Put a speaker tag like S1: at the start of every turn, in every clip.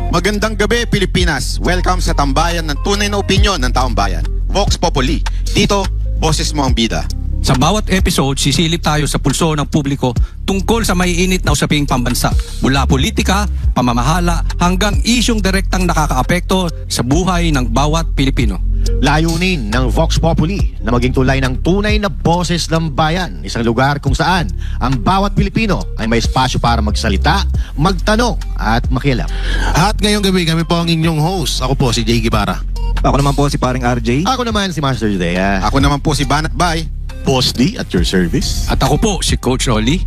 S1: Magandang gabi, Pilipinas. Welcome sa tambayan ng tunay na opinyon ng taong bayan. Vox Populi. Dito, boses mo ang bida.
S2: Sa bawat episode, sisilip tayo sa pulso ng publiko tungkol sa maiinit na usaping pambansa. Mula politika, pamamahala, hanggang isyong direktang nakakaapekto sa buhay ng bawat Pilipino.
S3: Layunin ng Vox Populi na maging tulay ng tunay na boses ng bayan. Isang lugar kung saan ang bawat Pilipino ay may espasyo para magsalita, magtanong at makialam.
S4: At ngayong gabi kami po ang inyong host. Ako po si Jay Guevara.
S5: Ako naman po si paring RJ.
S3: Ako naman si Master Judea.
S1: Ako naman po si Banat Bay.
S4: Boss D at your service.
S2: At ako po si Coach Rolly.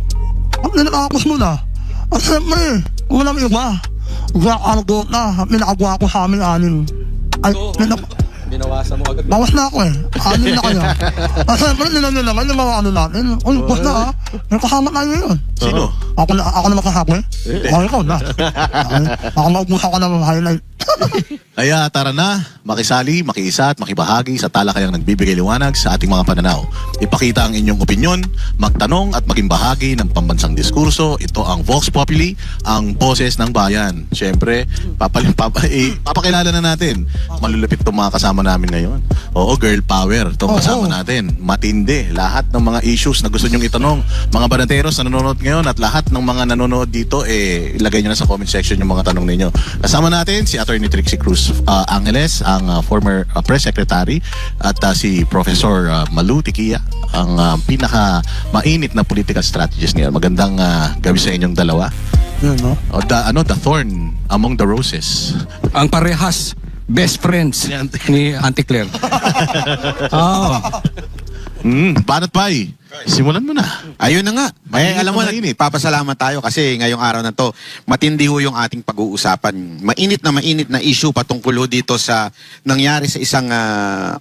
S6: Ang nilakakos mo na. At siyempre, walang iba. Argo na, minakagwa ko sa amin anin. Ay,
S2: Binawasan mo agad.
S6: bawas na ako eh. Anin na kayo. At siyempre, nilaman yung mga ano natin. Uy, boss na ha. May kasama tayo yun.
S4: Sino?
S6: Ako na makasabi. Ako ikaw na. Ako maupusa ko na highlight.
S4: Kaya tara na, makisali, makiisa at makibahagi sa talakayang nagbibigay liwanag sa ating mga pananaw. Ipakita ang inyong opinyon, magtanong at maging bahagi ng pambansang diskurso. Ito ang Vox Populi, ang boses ng bayan. Siyempre, papakilala na natin. Malulupit itong mga kasama namin ngayon. Oo, girl power itong kasama natin. Matindi. Lahat ng mga issues na gusto nyong itanong, mga banateros na nanonood ngayon at lahat ng mga nanonood dito, ilagay nyo na sa comment section yung mga tanong ninyo. Kasama natin si Attorney Trixie Cruz Angeles, ang former press secretary, at si Professor Malu Tiquia, ang pinaka-mainit na political strategist ngayon. Magandang gabi sa inyong dalawa.
S6: Yun, no?
S4: The thorn among the roses.
S2: Ang parehas, best friends ni Auntie Claire.
S4: Banat Bay, simulan mo na.
S1: Ayun na nga.
S4: Mainit
S1: Alam mo,
S4: na mainit.
S1: papasalamat tayo kasi ngayong araw na to, matindi ho yung ating pag-uusapan. Mainit na issue patungkol ho dito sa nangyari sa isang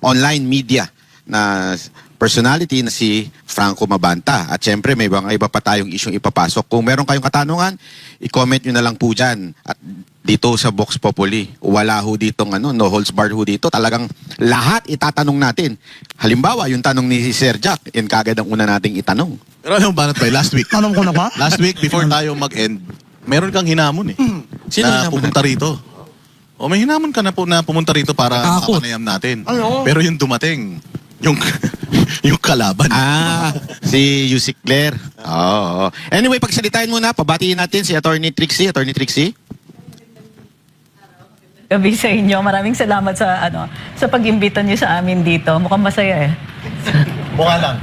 S1: online media na personality na si Franco Mabanta. At syempre, may iba pa tayong isyong ipapasok. Kung meron kayong katanungan, i-comment nyo na lang po dyan. At dito sa Vox Populi, wala ho ditong no holds barred ho dito. Talagang lahat itatanong natin. Halimbawa, yung tanong ni Sir Jack, yan kagad ang una nating itanong.
S4: Pero alam mo, Banat Bay, last week,
S6: Tanong ko na ba?
S4: last week before tayo mag-end, meron kang hinamon
S1: Sino
S4: na
S1: hinamon
S4: pupunta rito. O may hinamon ka na pumunta rito para
S2: Ako.
S4: makapanayam natin.
S6: Ay, oo.
S4: Pero yung dumating, yung yung kalaban.
S1: Si Yusik Claire. Oo. Anyway, pagsalitain muna, pabatiin natin si Attorney Trixie. Attorney Trixie.
S7: Gabi sa inyo. Maraming salamat sa pag-imbita niyo sa amin dito. Mukhang masaya eh.
S3: Mukha lang.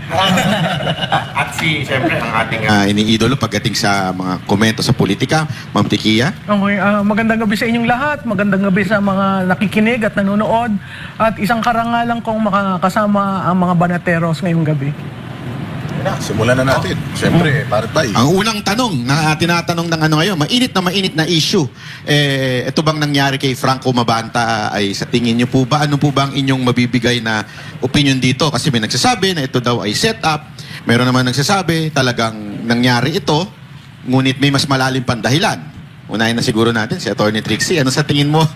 S1: At siyempre, ang ating iniidolo pagdating sa mga komento sa politika, Ma'am Tiquia.
S8: Okay, magandang gabi sa inyong lahat. Magandang gabi sa mga nakikinig at nanonood. At isang karangalan kong makakasama ang mga banateros ngayong gabi.
S4: Simulan na natin. Siyempre, Banat Bay.
S1: Ang unang tanong na tinatanong ng ngayon, mainit na issue. Ito bang nangyari kay Franco Mabanta ay sa tingin niyo po ba? Ano po ba ang inyong mabibigay na opinion dito? Kasi may nagsasabi na ito daw ay set up. Meron naman nagsasabi talagang nangyari ito, ngunit may mas malalim pang dahilan. Unahin na siguro natin si Attorney Trixie. Ano sa tingin mo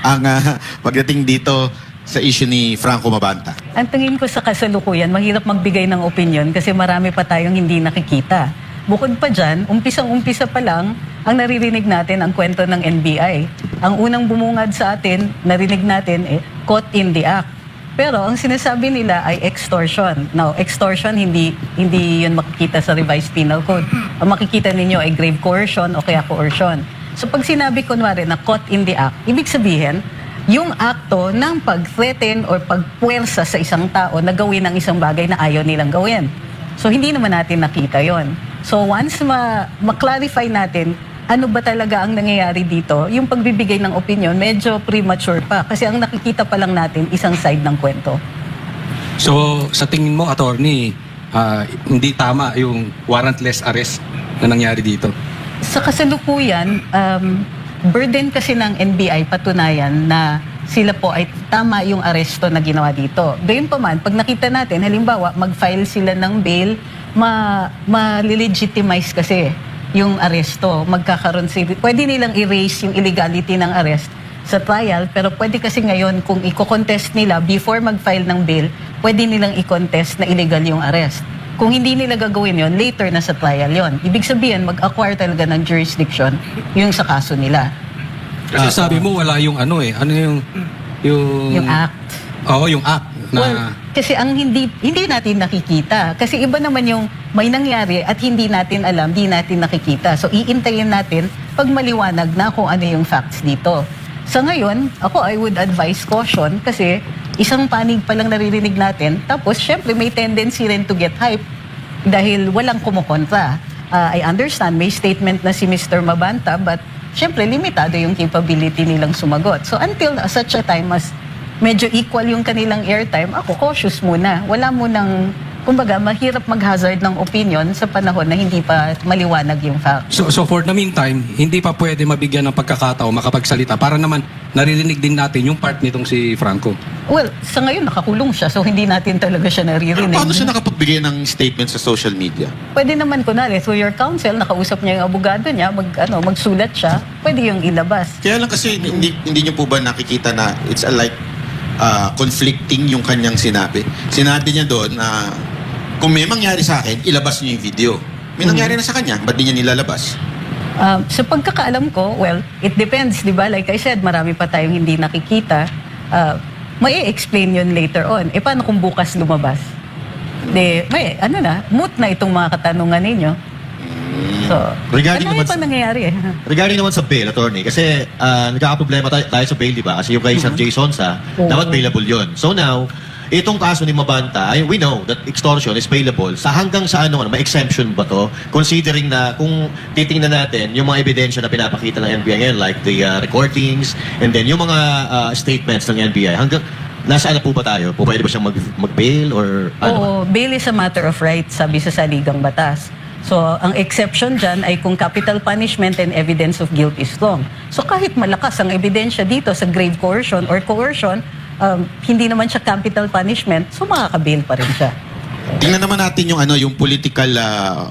S1: ang pagdating dito sa issue ni Franco Mabanta?
S7: Ang tingin ko sa kasalukuyan, mahirap magbigay ng opinion kasi marami pa tayong hindi nakikita. Bukod pa dyan, umpisang-umpisa pa lang, ang naririnig natin ang kwento ng NBI. Ang unang bumungad sa atin, narinig natin, caught in the act. Pero ang sinasabi nila ay extortion. Now, extortion, hindi yun makikita sa revised penal code. Ang makikita ninyo ay grave coercion o kaya coercion. So pag sinabi kunwari na caught in the act, ibig sabihin, yung akto ng pag-threaten or pagpuwersa sa isang tao na gawin ang isang bagay na ayaw nilang gawin. So, hindi naman natin nakita yon. So, once ma-clarify natin ano ba talaga ang nangyayari dito, yung pagbibigay ng opinion, medyo premature pa. Kasi ang nakikita pa lang natin, isang side ng kwento.
S2: So, sa tingin mo, attorney, hindi tama yung warrantless arrest na nangyari dito?
S7: Sa kasalukuyan, burden kasi ng NBI patunayan na sila po ay tama yung aresto na ginawa dito. Gayun pa man, pag nakita natin, halimbawa, mag-file sila ng bail, ma-legitimize kasi yung aresto. Pwede nilang erase yung illegality ng arrest sa trial, pero pwede kasi ngayon, kung i-contest nila before mag-file ng bail, pwede nilang i-contest na illegal yung arrest. Kung hindi nila gagawin yon, later na sa trial yon. Ibig sabihin, mag-acquire talaga ng jurisdiction yung sa kaso nila.
S2: Kasi sabi mo wala yung ano yung
S7: Yung act.
S2: Oo, yung act na
S7: Well, kasi ang hindi natin nakikita. Kasi iba naman yung may nangyari at hindi natin alam, hindi natin nakikita. So iintayin natin pag maliwanag na kung ano yung facts dito. Sa ngayon, I would advise caution kasi isang panig pa lang naririnig natin. Tapos syempre may tendency rin to get hype dahil walang kumukontra. I understand may statement na si Mr. Mabanta but syempre limitado yung capability nilang sumagot. So until such a time as medyo equal yung kanilang airtime, ako cautious muna. Wala munang, kumbaga, mahirap mag-hazard ng opinion sa panahon na hindi pa maliwanag yung fact.
S2: So for the meantime, hindi pa pwede mabigyan ng pagkakataon makapagsalita para naman naririnig din natin yung part nitong si Franco.
S7: Well, sa ngayon nakakulong siya so hindi natin talaga siya naririnig.
S1: Paano siya nakapagbigay ng statement sa social media?
S7: Pwede naman kunwari through your counsel, nakausap niya yung abogado niya, magsulat siya, pwede yung ilabas.
S1: Kaya lang kasi hindi niyo po ba nakikita na it's conflicting yung kanyang sinabi. Sinabi niya doon na kung may mangyari sa akin, ilabas niyo yung video. May nangyari na sa kanya, ba't di niya nilalabas?
S7: Sa pagkakaalam ko, well, it depends, di ba? Like I said, marami pa tayong hindi nakikita. May explain yun later on. Paano kung bukas lumabas? Moot na itong mga katanungan ninyo. So,
S3: Regarding
S7: ano
S3: naman
S7: pa nangyayari
S3: Regarding naman sa bail, attorney, kasi nagkakaproblema tayo sa bail, di ba? Kasi yung kay Sir Jason dapat bailable yun. So now, itong kaso ni Mabanta, we know that extortion is bailable. Hanggang sa may exemption ba to? Considering na kung titingnan natin yung mga ebidensya na pinapakita ng NBI ngayon, like the recordings, and then yung mga statements ng NBI, hanggang nasaan na po ba tayo? Pwede ba siyang mag-bail or ano?
S7: Oo, bail is a matter of right, sabi sa saligang batas. So, ang exception dyan ay kung capital punishment and evidence of guilt is strong. So, kahit malakas ang ebidensya dito sa grave coercion or coercion, hindi naman siya capital punishment, so makaka-bail pa rin siya.
S1: Tingnan naman natin yung political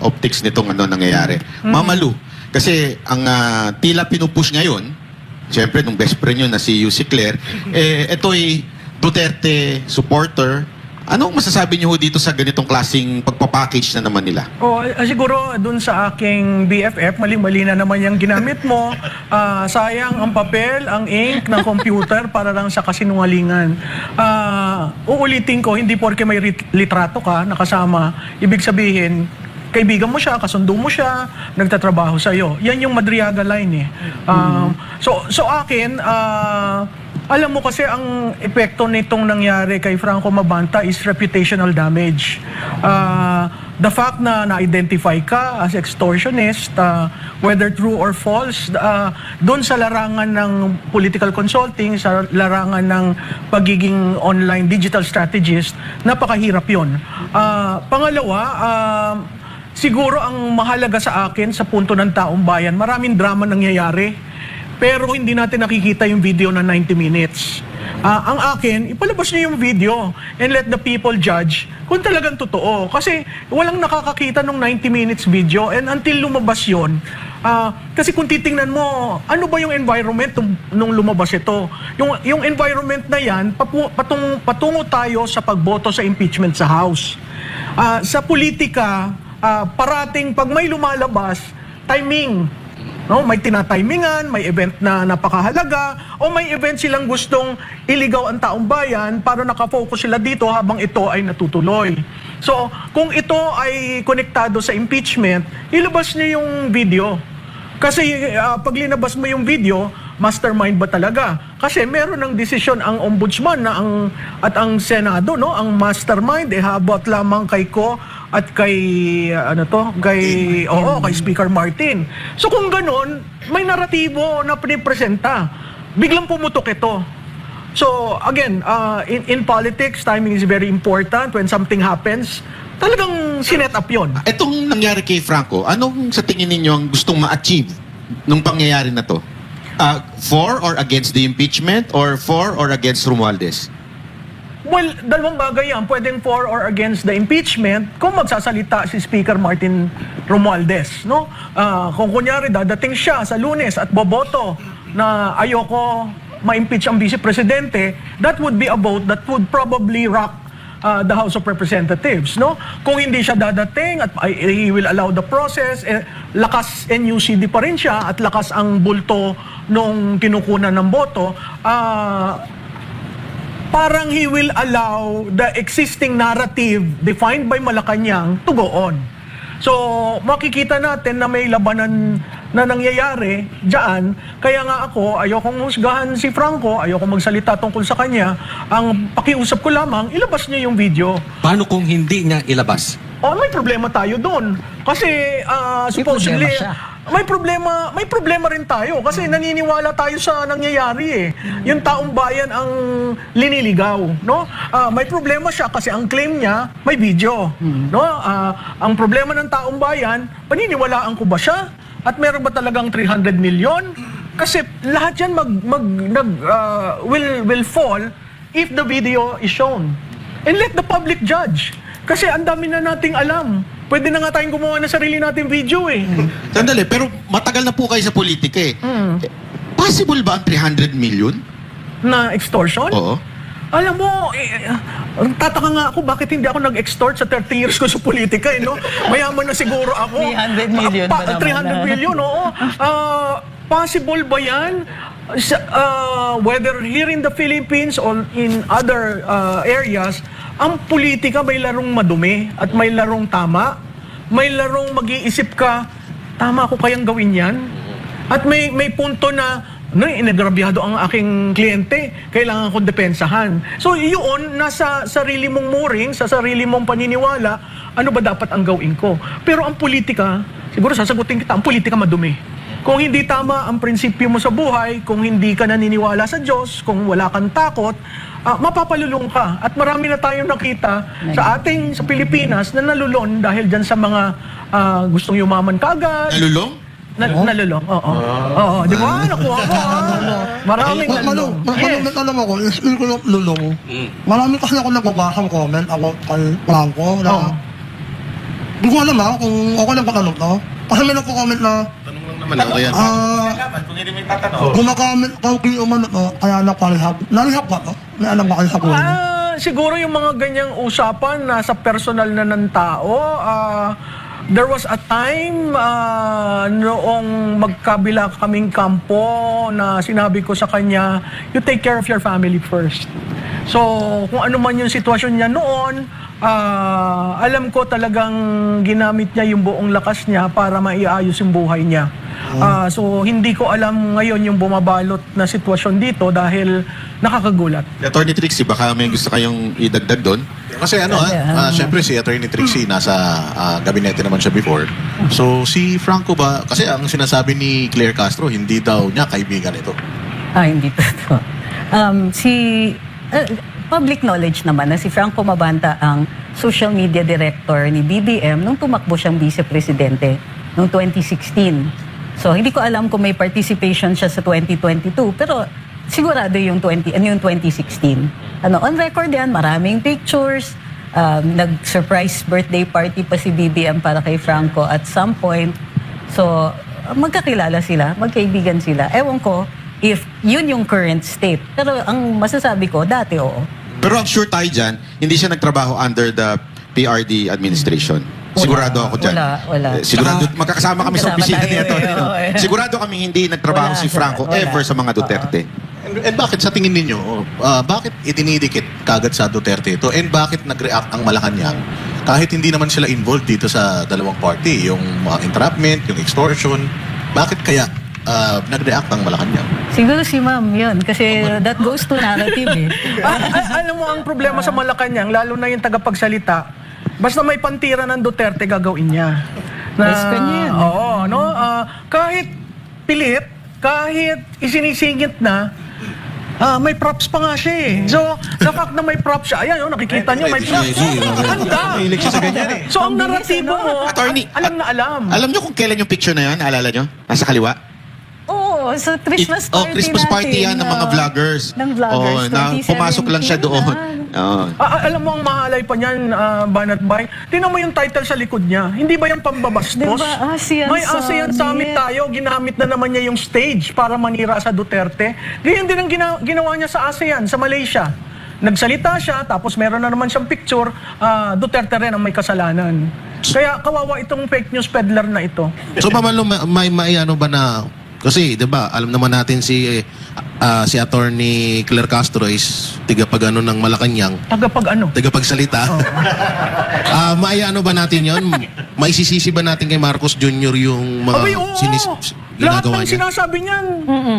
S1: optics nitong nangyayari. Mamalu, kasi ang tila pinupush ngayon, siyempre nung best friend yun na si Yussi Claire, ito'y Duterte supporter. Anong masasabi niyo dito sa ganitong klaseng pagpapackage na naman nila?
S8: Siguro dun sa aking BFF, mali-mali na naman yung ginamit mo. Sayang ang papel, ang ink ng computer para lang sa kasinungalingan. Uulitin ko, hindi porke may litrato ka nakasama, ibig sabihin, kaibigan mo siya, kasundo mo siya, nagtatrabaho sa'yo. Yan yung Madriaga line So akin, alam mo kasi ang epekto nitong nangyari kay Franco Mabanta is reputational damage. The fact na na-identify ka as extortionist, whether true or false, doon sa larangan ng political consulting, sa larangan ng pagiging online digital strategist, napakahirap yun. Pangalawa, siguro ang mahalaga sa akin sa punto ng taong bayan, maraming drama nangyayari. Pero hindi natin nakikita yung video na 90 minutes. Ang akin, ipalabas niyo yung video and let the people judge kung talagang totoo. Kasi walang nakakakita ng 90 minutes video and until lumabas yon. Kasi kung titingnan mo, ano ba yung environment nung lumabas ito? Yung environment na yan, patungo tayo sa pagboto sa impeachment sa House. Sa politika, parating pag may lumalabas, timing. No, may tinatimingan, may event na napakahalaga, o may event silang gustong iligaw ang taong bayan para nakafocus sila dito habang ito ay natutuloy. So, kung ito ay konektado sa impeachment, ilabas niyo yung video. Kasi pag linabas mo yung video, mastermind ba talaga? Kasi meron ng desisyon ang ombudsman na ang Senado, no, ang mastermind habot lamang kay Ko at kay kay Speaker Martin. So kung ganoon, may naratibo na pinipresenta. Biglang pumutok ito. So again, in politics, timing is very important. When something happens, talagang sinet up yun.
S1: Itong nangyari kay Franco, anong sa tingin ninyo ang gustong ma-achieve nung pangyayari na to? For or against the impeachment or for or against Romualdez?
S8: Well, dalawang bagay yan. Pwedeng for or against the impeachment kung magsasalita si Speaker Martin Romualdez. No? Kung kunyari dadating siya sa Lunes at boboto na ayoko ma-impeach ang vice presidente, that would be a vote that would probably rock the House of Representatives, no? Kung hindi siya dadating at he will allow the process, lakas NUCD pa rin siya at lakas ang bulto nung kinukunan ng boto, parang he will allow the existing narrative defined by Malacanang to go on. So, makikita natin na may labanan na nangyayari dyan. Kaya nga ako, ayokong husgahan si Franco, ayokong magsalita tungkol sa kanya. Ang pakiusap ko lamang, ilabas niya yung video.
S2: Paano kung hindi niya ilabas?
S8: May problema tayo doon. Kasi supposedly may problema rin tayo kasi naniniwala tayo sa nangyayari eh. Yung taong bayan ang liniligaw, no? May problema siya kasi ang claim niya may video, no? Ang problema ng taong bayan, paniniwalaan ko ba siya? At meron ba talagang 300 million? Kasi lahat 'yan will fall if the video is shown. And let the public judge. Kasi ang dami na nating alam. Pwede na nga tayong gumawa ng sarili nating video eh.
S1: Sandali, pero matagal na po kayo sa politika eh. Possible ba ang 300 million?
S8: Na extortion?
S1: Oo.
S8: Alam mo, tataka nga ako bakit hindi ako nag-extort sa 30 years ko sa politika eh, no? Mayaman na siguro ako.
S7: 300 million ba naman?
S8: 300 million, oo. Possible ba yan? Whether here in the Philippines or in other areas, ang politika may larong madumi at may larong tama. May larong mag-iisip ka, tama ko kayang gawin yan? At may punto na, inagrabyado ang aking kliyente, kailangan kong depensahan. So yun, nasa sarili mong muring, sa sarili mong paniniwala, ano ba dapat ang gawin ko? Pero ang politika, siguro sasagutin kita, ang politika madumi. Kung hindi tama ang prinsipyo mo sa buhay, kung hindi ka naniniwala sa Diyos, kung wala kang takot, mapapalulong ka. At marami na tayong nakita sa Pilipinas na nalulon dahil dyan sa mga gustong yumaman kaagad.
S1: Nalulong?
S8: Nalulong, oo. Oo, di ba? Nakuha ko, Maraming nalulong.
S6: Alam ako, in ko lulong. Marami kasi ako nagbabasang comment about kay Franco na hindi ko alam kung okay lang patanong to. Kasi may nagko-comment na gumagamit kang kiuman kaya naparihab. Narihab ba to? May alam ba kayo sa kuwan?
S8: Siguro yung mga ganyang usapan nasa personal na ng tao. There was a time noong magkabila kaming kampo na sinabi ko sa kanya, you take care of your family first. So, kung ano man yung sitwasyon niya noon, alam ko talagang ginamit niya yung buong lakas niya para maiayos yung buhay niya. So, hindi ko alam ngayon yung bumabalot na sitwasyon dito dahil nakakagulat.
S1: Attorney Trixie, baka may gusto kayong idagdag doon?
S4: Kasi syempre si Attorney Trixie nasa gabinete naman siya before. So si Franco ba, kasi ang sinasabi ni Claire Castro, hindi daw niya kaibigan ito.
S7: Hindi totoo. Public knowledge naman na si Franco Mabanta ang social media director ni BBM nung tumakbo siyang vice-presidente noong 2016. So hindi ko alam kung may participation siya sa 2022, pero sigurado yung 2016. On record yan, maraming pictures, nag-surprise birthday party pa si BBM para kay Franco at some point. So magkakilala sila, magkaibigan sila. Ewan ko if yun yung current state. Pero ang masasabi ko, dati oo.
S1: Pero ang sure tayo dyan, hindi siya nagtrabaho under the PRD administration. Sigurado ako dyan.
S7: Wala.
S1: Sigurado, magkakasama kami sa opisina ni Atty.
S7: tayo.
S1: Sigurado kami hindi nagtrabaho si Franco ever sa mga Duterte.
S4: And bakit sa tingin ninyo, bakit itinidikit kagad sa Duterte ito? And bakit nag-react ang Malacanang kahit hindi naman sila involved dito sa dalawang party? Yung entrapment, yung extortion. Bakit kaya nag-react ang Malacanang?
S7: Siguro si ma'am yun. Kasi that goes to narrative eh.
S8: Alam mo, ang problema sa Malacanang, lalo na yung tagapagsalita, basta may pantira ng Duterte, gagawin niya.
S7: Yes, kanya yan.
S8: Oo, no? Kahit pilit, kahit isinisingit na, may props pa nga siya eh. So, the fact na may props siya, ayan, nakikita niyo, may props. Handa! So, ang naratibo mo,
S1: Attorney,
S8: alam na alam.
S1: Alam niyo kung kailan yung picture na yun? Naalala niyo? Nasa kaliwa?
S7: Oo, sa Christmas party
S1: Christmas party yan
S7: natin,
S1: ng mga vloggers.
S7: Ng vloggers,
S1: na pumasok lang siya doon.
S8: Alam mo ang mahalay pa niyan, Banat Bay. Tingnan mo yung title sa likod niya. Hindi ba yung pambabastos?
S7: Diba, ASEAN
S8: May ASEAN Summit tayo. Ginamit na naman niya yung stage para manira sa Duterte. Ganyan din ang ginawa niya sa ASEAN, sa Malaysia. nagsalita siya, tapos meron na naman siyang picture, Duterte rin ang may kasalanan. Kaya kawawa itong fake news peddler na ito.
S9: So Mamalo, may ano ba na, kasi 'di ba, alam naman natin si Attorney Claire Castro is tigapag-ano ng Malacanang, tagapagsalita. May ano ba natin 'yon? Maisisisi ba natin kay Marcos Jr. yung mga
S8: Abay, oo. Lahat
S9: ginagawa
S8: ng
S9: niya?
S8: sinasabi niyan,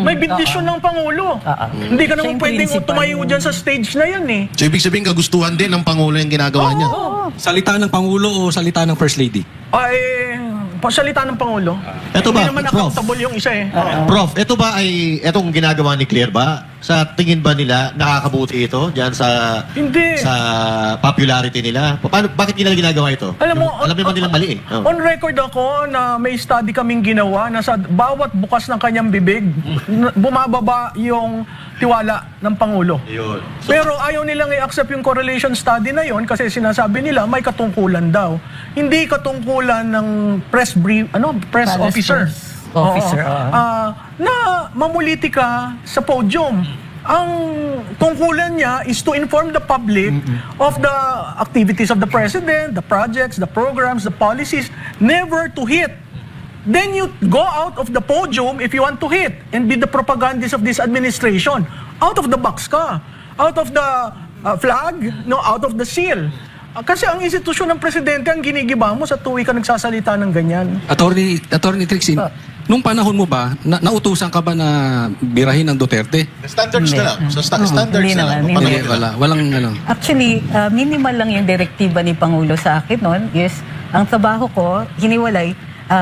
S8: may bindisyon ng Pangulo. Hindi ka
S7: Siya
S8: naman
S7: yung
S8: pwedeng
S7: principal
S8: tumayo
S7: nun.
S8: dyan sa stage na yan eh.
S9: So ibig sabihin kagustuhan din ng Pangulo yung ginagawa niya.
S2: Salita ng Pangulo o salita ng First Lady?
S8: Ay, pasalita ng Pangulo.
S3: Eto ba,
S8: Hindi naman
S3: Prof?
S8: accountable yung isa eh.
S3: Prof, ito ba ay, itong ginagawa ni Claire ba, sa tingin ba nila, nakakabuti ito dyan sa
S8: Hindi.
S3: sa popularity nila? Bakit nila ginagawa ito?
S8: Alam mo,
S3: alam naman nilang mali eh. Oh.
S8: On record ako na may study kaming ginawa na sa bawat bukas ng kanyang bibig, bumababa yung tiwala ng Pangulo.
S3: Yun.
S8: Pero ayaw nilang i-accept yung correlation study na yon kasi sinasabi nila may katungkulan daw. Hindi katungkulan ng press
S7: Palace
S8: officer.
S7: press officer,
S8: Na mamuliti ka sa podium. Ang tungkulan niya is to inform the public of the activities of the president, the projects, the programs, the policies, never to hit. Then you go out of the podium if you want to hit and be the propagandist of this administration. Out of the box ka. Out of the flag, no, out of the seal. Kasi ang institusyon ng presidente ang ginigiba mo sa tuwi ka nagsasalita ng ganyan.
S2: Attorney Trixie, nung panahon mo ba, nautusan ka ba na birahin ng Duterte?
S4: Standards
S7: Hindi.
S4: na lang. So standards
S7: Hindi
S4: na lang.
S7: naman,
S4: Paano
S7: hindi.
S4: nila?
S2: Walang ano.
S7: Actually, minimal lang yung direktiba ni Pangulo sa akin noon is ang trabaho ko, hiniwalay,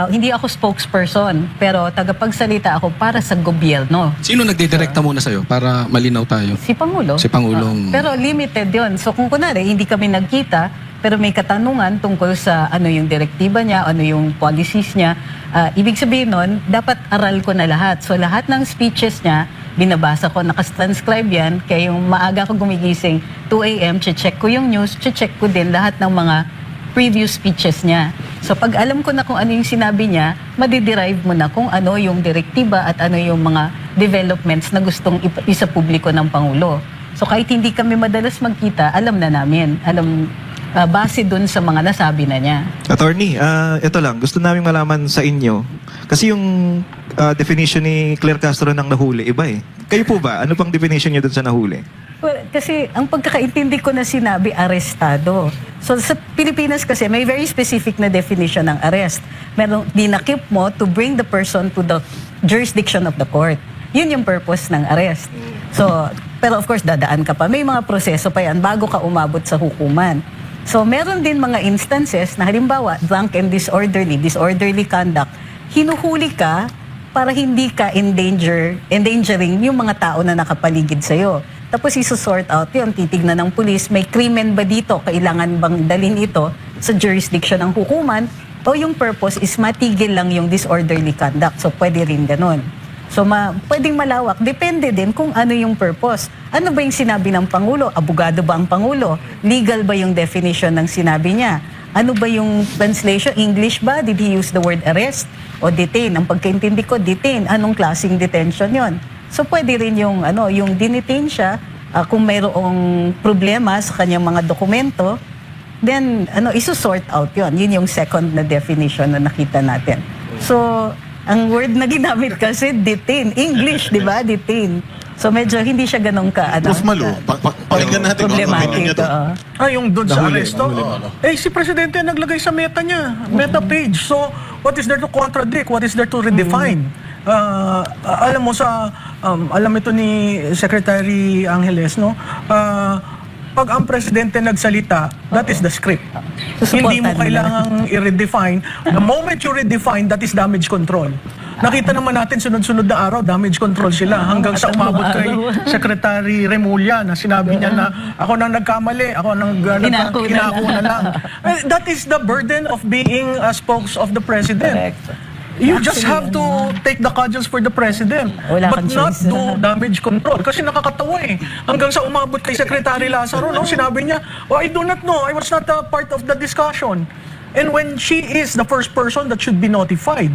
S7: hindi ako spokesperson, pero tagapagsalita ako para sa gobyerno.
S2: Sino nagdidirekta muna sa'yo para malinaw tayo?
S7: Si Pangulo.
S2: Si Pangulong-
S7: Pero limited yon. So kung kunwari, hindi kami nagkita, pero may katanungan tungkol sa ano yung direktiba niya, ano yung policies niya, ibig sabihin nun, dapat aral ko na lahat. So lahat ng speeches niya, binabasa ko, nakatranscribe yan, kaya yung maaga ko gumigising, 2 a.m., check ko yung news, check ko din lahat ng mga previous speeches niya. So pag alam ko na kung ano yung sinabi niya, madiderive mo na kung ano yung direktiba at ano yung mga developments na gustong isa publiko ng Pangulo. So kahit hindi kami madalas magkita, alam na namin. Base dun sa mga nasabi na niya.
S5: Attorney, ito lang. Gusto namin malaman sa inyo. Kasi yung definition ni Claire Castro ng nahuli, iba eh. Kayo po ba? Ano pang definition niyo dun sa nahuli?
S7: Well, kasi ang pagkakaintindi ko na sinabi, arestado. So sa Pilipinas kasi may very specific na definition ng arrest. Merong dinakip mo to bring the person to the jurisdiction of the court. Yun yung purpose ng arrest. So, pero of course, dadaan ka pa. May mga proseso pa yan bago ka umabot sa hukuman. So, meron din mga instances na halimbawa, drunk and disorderly conduct, hinuhuli ka para hindi ka endangering yung mga tao na nakapaligid sa'yo. Tapos isusort out yun, titignan ng pulis, may krimen ba dito? Kailangan bang dalhin ito sa jurisdiction ng hukuman? O yung purpose is matigil lang yung disorderly conduct. So pwede rin ganun. So pwedeng malawak. Depende din kung ano yung purpose. Ano ba yung sinabi ng Pangulo? Abogado ba ang Pangulo? Legal ba yung definition ng sinabi niya? Ano ba yung translation? English ba? Did he use the word arrest o detain? Ang pagkaintindi ko, detain. Anong klaseng detention yon? So pwede rin yung yung dinetain siya kung mayroong problema sa kanyang mga dokumento, then isusort out yon. Yun yung second na definition na nakita natin. So ang word na ginamit kasi detain, English, 'di ba? Detain. So medyo hindi siya ganun ka
S4: Prof. Malu, pakinggan natin kung ano opinion niyo doon.
S8: Yung doon sa aresto? Si Presidente ang naglagay sa meta niya, meta page. So, what is there to contradict? What is there to redefine? Alam mo alam ito ni Secretary Angeles, no? Pag ang Presidente nagsalita, that is the script. Hindi mo kailangang i-redefine. The moment you redefine, that is damage control. Nakita naman natin sunod-sunod na araw, damage control sila hanggang sa umabot kay Secretary Remulla na sinabi niya na ako nang nagkamali, ako nang kinako na lang. That is the burden of being a spokes of the President. You just have to take the cudgels for the President,
S7: Wala
S8: but
S7: kang
S8: not
S7: choice.
S8: do damage control. Kasi nakakatawa eh. Hanggang sa umabot kay Secretary Lazaro, no, sinabi niya, I do not know, I was not a part of the discussion. And when she is the first person that should be notified,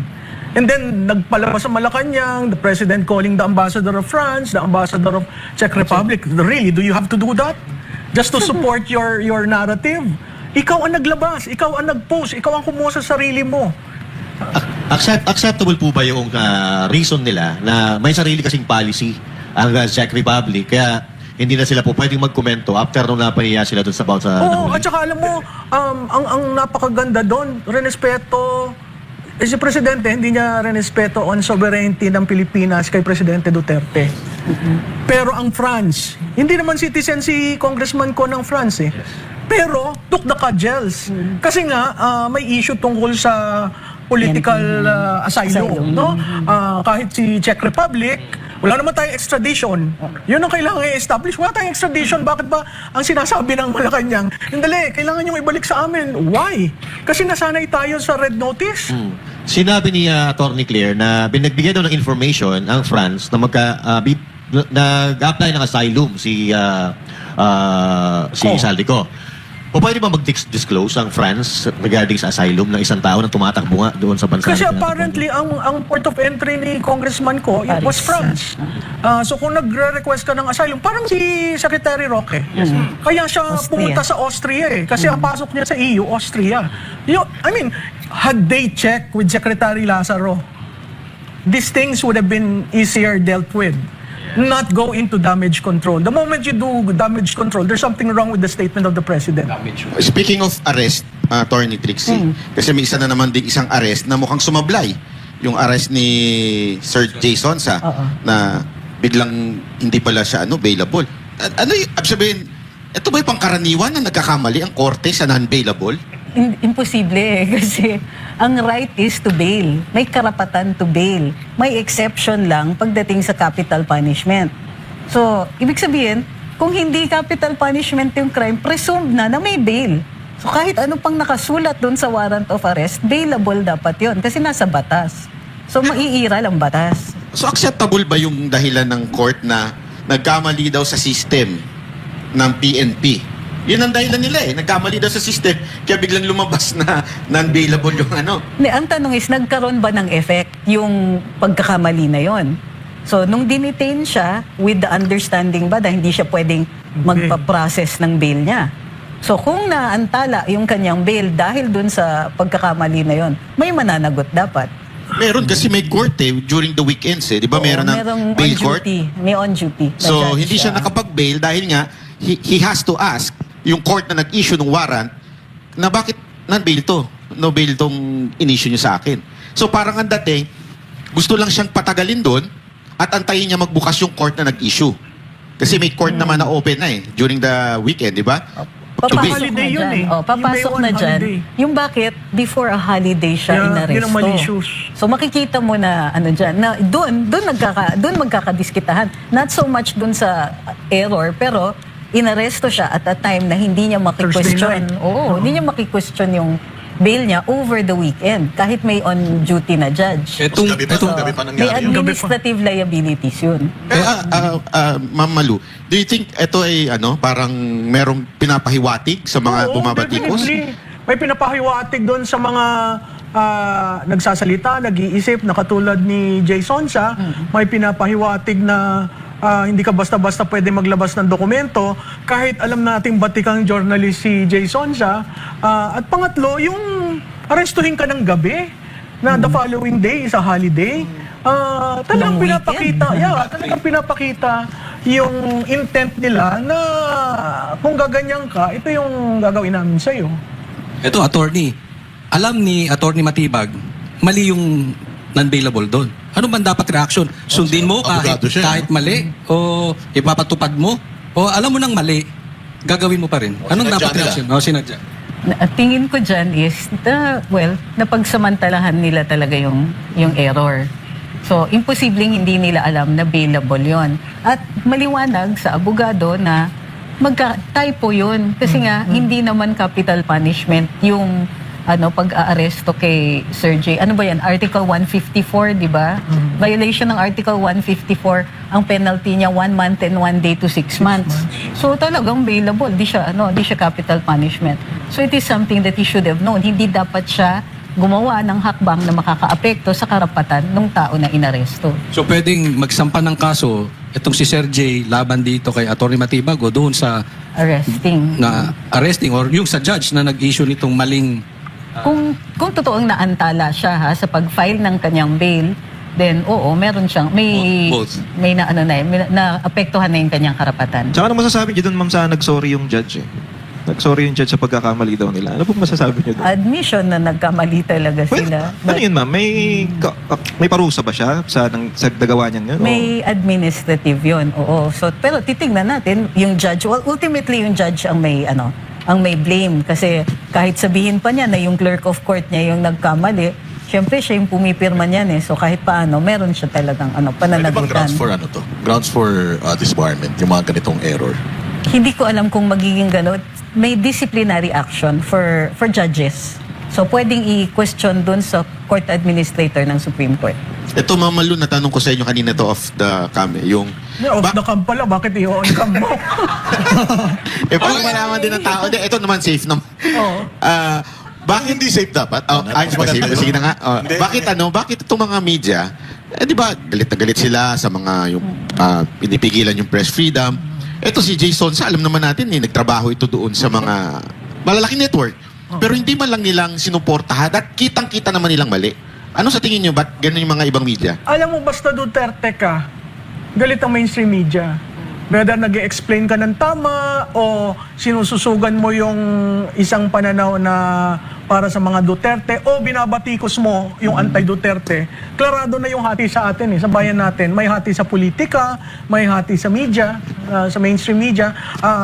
S8: and then nagpalabas sa Malacanang, the President calling the Ambassador of France, the Ambassador of Czech Republic, really, do you have to do that? just to support your narrative. Ikaw ang naglabas, ikaw ang nag-post, ikaw ang kumuha sa sarili mo.
S3: Acceptable po ba yung reason nila na may sarili kasing policy ang Czech Republic, kaya hindi na sila po pwedeng magkomento after nung napahiya sila doon sa about sa
S8: Oo,
S3: nahuli?
S8: at saka alam mo, ang napakaganda doon, renespeto, si Presidente, hindi niya renespeto on sovereignty ng Pilipinas kay Presidente Duterte. Pero ang France, hindi naman citizen si Congressman ko ng France eh. Pero, took the cudgels. Kasi nga, may issue tungkol sa political asylum. No? Kahit si Czech Republic, wala naman tayong extradition. Yun ang kailangan i-establish. Wala tayong extradition. Bakit ba ang sinasabi ng Malacanang, hindi, kailangan nyo ibalik sa amin. Why? Kasi nasanay tayo sa red notice.
S3: Sinabi ni Attorney Claire na binagbigay daw ng information ang France na nag-apply ng asylum si Saldico. O pwede ba mag-disclose ang France regarding sa asylum ng isang tao na tumatakbo nga doon sa bansa?
S8: Kasi
S3: na
S8: apparently, ang port of entry ni Congressman ko, it was France. So kung nagre-request ka ng asylum, parang si Secretary Roque. Kaya siya pumunta sa Austria eh. Kasi ang pasok niya sa EU, Austria. I mean, had they checked with Secretary Lazaro, these things would have been easier dealt with. Not go into damage control. The moment you do damage control, there's something wrong with the statement of the President.
S1: Speaking of arrest, Attorney Trixie, kasi may isa na naman din isang arrest na mukhang sumablay. Yung arrest ni Sir Jason sa na biglang hindi pala siya available. Ano yung, sabihin, ito ba yung pangkaraniwan na nagkakamali ang korte sa non-bailable?
S7: Imposible eh, kasi ang right is to bail. May karapatan to bail. May exception lang pagdating sa capital punishment. So, ibig sabihin, kung hindi capital punishment yung crime, presumed na may bail. So, kahit ano pang nakasulat doon sa warrant of arrest, bailable dapat yon kasi nasa batas. So, maiiral ang batas.
S1: So acceptable ba yung dahilan ng court na nagkamali daw sa system ng PNP? Yun ang dahilan nila eh. Nagkamali daw sa system, kaya biglang lumabas na non-bailable yung ano.
S7: Ang tanong is, nagkaroon ba ng effect yung pagkakamali na yon? So, nung dinitain siya, with the understanding ba na hindi siya pwedeng magpa-process ng bail niya? So, kung naantala yung kanyang bail dahil dun sa pagkakamali na yon, may mananagot dapat.
S1: Meron kasi may court eh, during the weekends eh. Di ba meron ng bail court?
S7: May on duty. na
S1: So,
S7: judge
S1: hindi siya nakapag-bail dahil nga, he has to ask yung court na nag-issue ng warrant na bakit non-bail to? No bail tong in-issue nyo sa akin. So parang ang dating, gusto lang siyang patagalin doon at antayin niya magbukas yung court na nag-issue. Kasi may court naman na open na eh during the weekend, di ba?
S7: Papasok
S8: Holiday
S7: na
S8: yun
S7: dyan.
S8: eh.
S7: Papasok
S8: Yung
S7: na
S8: day one
S7: dyan.
S8: holiday.
S7: Yung bakit, before a holiday siya inaresto.
S8: Yun ang malicious.
S7: So makikita mo na ano dyan, na doon magkakadiskitahan. Not so much doon sa error, pero inaresto siya at a time na hindi niya maki-question. Oo, hindi niya maki-question yung bail niya over the weekend kahit may on duty na judge.
S4: Gabi pa
S7: May
S4: nangyari yun.
S7: administrative liabilities yun.
S1: Ma'am Malu, do you think ito ay parang merong pinapahiwatig sa mga
S8: Oo,
S1: bumabatikos?
S8: definitely. May pinapahiwatig doon sa mga nagsasalita, nag-iisip, na katulad ni Jay Sonsa. May pinapahiwatig na hindi ka basta-basta pwede maglabas ng dokumento kahit alam nating batikang journalist si Jay Sonsa. At pangatlo, yung arestuhin ka ng gabi na the following day is a holiday. Talagang
S7: Long
S8: talagang pinapakita yung intent nila na kung gaganyan ka, ito yung gagawin namin sa'yo.
S2: Ito, attorney. Alam ni Attorney Matibag, mali yung non-bailable doon. Ano bang dapat reaction? Sundin mo
S4: Abogado siya,
S2: kahit mali? O ipapatupad mo? O alam mo nang mali, gagawin mo pa rin? Anong
S4: Sinadya
S2: dapat
S4: nila.
S2: reaction? O, sinadya.
S7: Tingin ko dyan is, napagsamantalahan nila talaga yung error. So, imposibleng hindi nila alam na bailable yon. At maliwanag sa abogado na magka-typo yun. Kasi nga, hindi naman capital punishment yung pag-aaresto kay Sir J. Ano ba yan? Article 154, di ba? Violation ng Article 154, ang penalty niya 1 month and 1 day to 6 months. So talagang bailable, di siya capital punishment. So it is something that he should have known. Hindi dapat siya gumawa ng hakbang na makakaapekto sa karapatan ng tao na inaresto.
S2: So pwedeng magsampa ng kaso itong si Sir J laban dito kay Atty. Matibago doon sa
S7: Arresting.
S2: na arresting or yung sa judge na nag-issue nitong maling
S7: Kung totoong naantala siya ha, sa pag-file ng kanyang bail, then oo, meron siyang
S1: Both.
S7: may na ano na, may naapektuhan na yung kanyang karapatan.
S5: Tsaka ano masasabi niyo dun, ma'am, sa nag-sorry yung judge eh? Nag-sorry yung judge sa pagkakamali daw nila. Ano po masasabi niyo dun?
S7: Admission na nagkamali talaga
S5: Well,
S7: sila.
S5: ano yun, ma'am? May parusa ba siya sa nagawa niyan yun?
S7: May administrative yun, oo. So, pero titingnan natin, yung judge, well, ultimately yung judge ang may, ang may blame. Kasi kahit sabihin pa niya na yung clerk of court niya yung nagkamali, syempre siya yung pumipirma niyan eh. So kahit paano, meron siya talagang
S4: Ano bang
S7: pananagutan.
S4: grounds for Grounds for disbarment, yung mga ganitong error.
S7: Hindi ko alam kung magiging gano'n. May disciplinary action for judges. So pwedeng i-question dun sa court administrator ng Supreme Court.
S1: Ito, Ma'am Malu, natanong ko sa inyo kanina to off the cam. Yung,
S8: Off the cam pala, bakit i-on cam mo?
S1: para malaman din ng tao. Ito naman safe naman.
S8: Oo.
S1: Bakit
S4: Hindi safe dapat.
S1: ayos ba safe? Sige na nga. Bakit itong mga media, di ba, galit na galit sila sa mga yung pinipigilan yung press freedom. Ito si Jason, alam naman natin nagtrabaho ito doon sa mga malalaking network. Pero hindi man lang nilang sinuportahan at kitang-kita naman nilang mali. Ano sa tingin nyo? Ba't ganun yung mga ibang media?
S8: Alam mo, basta Duterte ka, galit ang mainstream media. Whether nag-explain ka ng tama o sinususugan mo yung isang pananaw na para sa mga Duterte o binabatikos mo yung anti-Duterte, klarado na yung hati sa atin sa bayan natin. May hati sa politika, may hati sa media, sa mainstream media.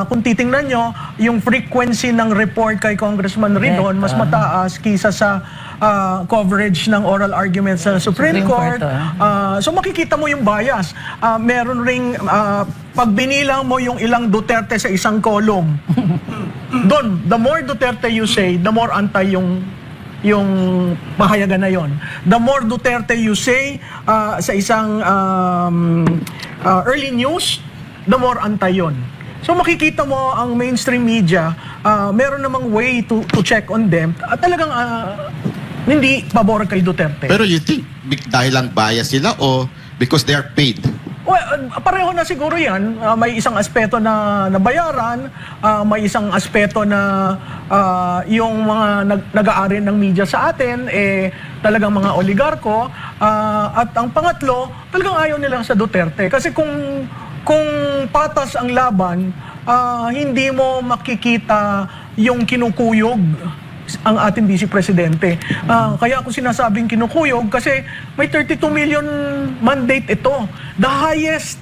S8: Kung titingnan nyo, yung frequency ng report kay Congressman Ridon mas mataas kaysa sa coverage ng oral arguments sa Supreme Court. So makikita mo yung bias. Meron ring pag binilang mo yung ilang Duterte sa isang column, doon, the more Duterte you say, the more anti yung pahayagan na yon. The more Duterte you say sa isang early news, the more anti yon. So makikita mo ang mainstream media, meron namang way to check on them. At talagang hindi pabor kay Duterte.
S1: Pero you think, dahil lang bias sila o because they are paid?
S8: Well, pareho na siguro yan. May isang aspeto na nabayaran, may isang aspeto na yung mga nag-aari ng media sa atin, talagang mga oligarko. At ang pangatlo, talagang ayaw nila sa Duterte. Kasi kung patas ang laban, hindi mo makikita yung kinukuyog ang ating Vice Presidente. Kaya ako sinasabing kinukuyog kasi may 32 million mandate ito. The highest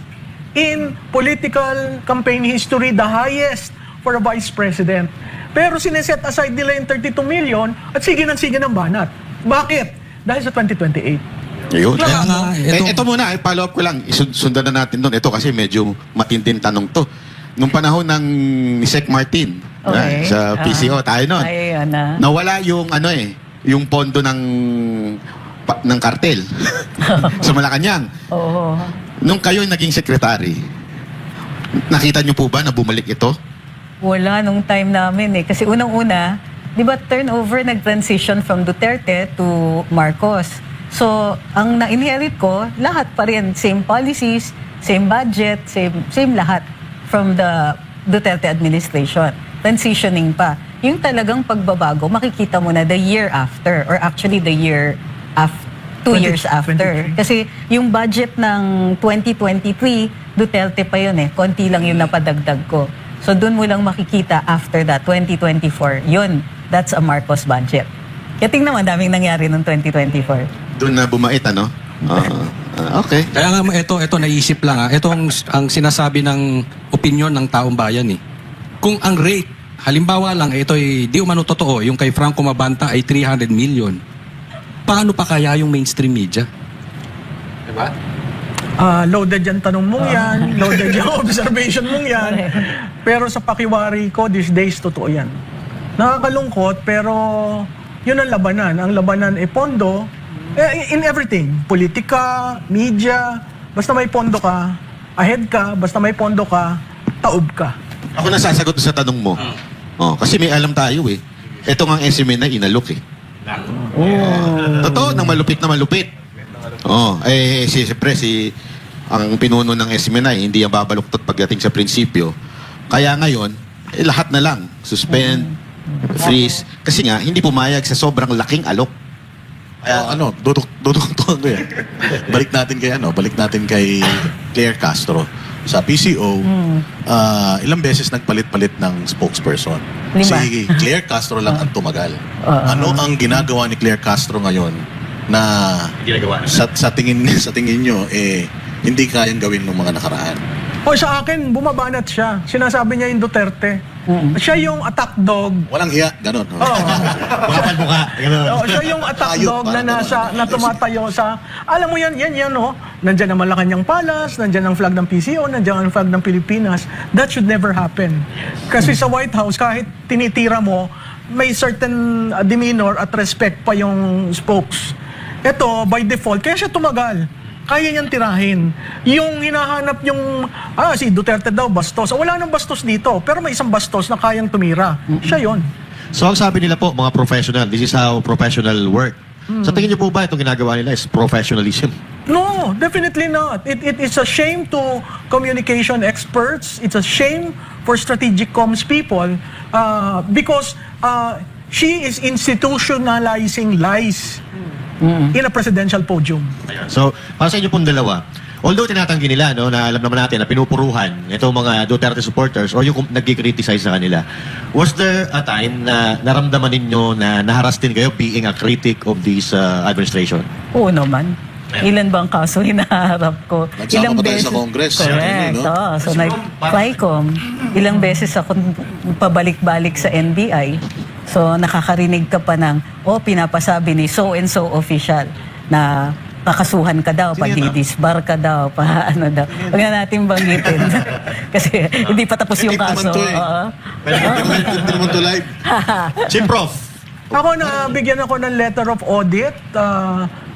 S8: in political campaign history, the highest for a Vice President. Pero sineset aside nila yung 32 million at sige ng banat. Bakit? Dahil sa 2028.
S1: Ayun.
S2: Kaya nga,
S1: Ito muna, follow up ko lang. Sundan na natin doon. Ito kasi medyo matinding tanong to. Nung panahon ng ni Sec Martin,
S7: Okay.
S1: sa PCO, tayo noon.
S7: Ayun na.
S1: Nawala yung yung pondo ng kartel sa Malacanang.
S7: Oo.
S1: Nung kayo naging secretary, nakita niyo po ba na bumalik ito?
S7: Wala nung time namin Kasi unang-una, di ba turnover nag-transition from Duterte to Marcos. So, ang na-inherit ko, lahat pa rin. Same policies, same budget, same lahat from the Duterte administration. Transitioning pa. Yung talagang pagbabago, makikita mo na the year after, or actually the year after, 2 years after. Kasi yung budget ng 2023, Duterte pa yun Konti lang yung napadagdag ko. So dun mo lang makikita after that, 2024. Yun, that's a Marcos budget. Kaya tingnan mo, daming nangyari noong 2024.
S1: Doon na bumait, ano? Okay.
S2: Kaya nga ito naisip lang Ito ang sinasabi ng opinion ng taong bayan Kung ang rate, halimbawa lang, ito ay di umano totoo, yung kay Franco Mabanta ay 300 million. Paano pa kaya yung mainstream media? Diba?
S8: Loaded yung tanong mong yan, loaded yung observation mong yan. Pero sa pakiwari ko, these days, totoo yan. Nakakalungkot, pero yun ang labanan. Ang labanan pondo, in everything. Politika, media, basta may pondo ka, ahead ka, basta may pondo ka, taob ka.
S1: Ako nasasagot sa tanong mo. Kasi may alam tayo Ito nga ang SMA na inalok Totoo, nang malupit na malupit. Siyempre, ang pinuno ng SMNI, hindi ang babaluktot pagdating sa prinsipyo. Kaya ngayon, lahat na lang, suspend, freeze, kasi nga, hindi pumayag sa sobrang laking alok.
S4: Kaya duduktuhan ko yan. Balik natin kay Claire Castro. Sa PCO, ilang beses nagpalit-palit ng spokesperson.
S7: 5.
S4: Si Claire Castro lang ang tumagal. Ano ang ginagawa ni Claire Castro ngayon na sa tingin nyo hindi kayang gawin ng mga nakaraan?
S8: O sa akin, bumabanat siya. Sinasabi niya yung Duterte. Siya yung attack dog.
S4: Walang hiya, ganon.
S3: Bukapal buka.
S8: Siya yung attack
S4: Ayop,
S8: dog na
S4: parang
S8: na tumatayo sa, alam mo yan, no? Nandyan ang Malacanang Palace, nandyan ang flag ng PCO, nandyan ang flag ng Pilipinas. That should never happen. Kasi sa White House, kahit tinitira mo, may certain demeanor at respect pa yung spokes. Ito, by default, kaya siya tumagal. Kaya niyang tirahin. Yung hinahanap yung, si Duterte daw, bastos. Wala nang bastos dito, pero may isang bastos na kayang tumira. Siya yon.
S3: So ang sabi nila po, mga professional, this is how professional work. Sa tingin niyo po ba itong ginagawa nila is professionalism?
S8: No, definitely not. It is a shame to communication experts. It's a shame for strategic comms people because she is institutionalizing lies in a presidential podium.
S3: So, para sa inyo pong dalawa, although tinatanggi nila, no, na alam naman natin na pinupuruhan itong mga Duterte supporters or yung nag-criticize sa kanila, was there a time na naramdaman ninyo na naharas din kayo being a critic of this administration?
S7: Oo naman. Ilan bang kaso hinaharap ko?
S4: Nagsama pa tayo sa Congress.
S7: Correct.
S4: No?
S7: So, nag-FICOM. Ilang beses ako pabalik-balik sa NBI. So, nakakarinig ka pa ng, pinapasabi ni so-and-so official na pakasuhan ka daw, pa-didisbar ka daw, ano daw. Huwag na natin banggitin. Kasi hindi pa tapos yung kaso.
S4: Hindi naman to live.
S3: Chief Prof.
S8: Ako na bigyan ako ng letter of audit,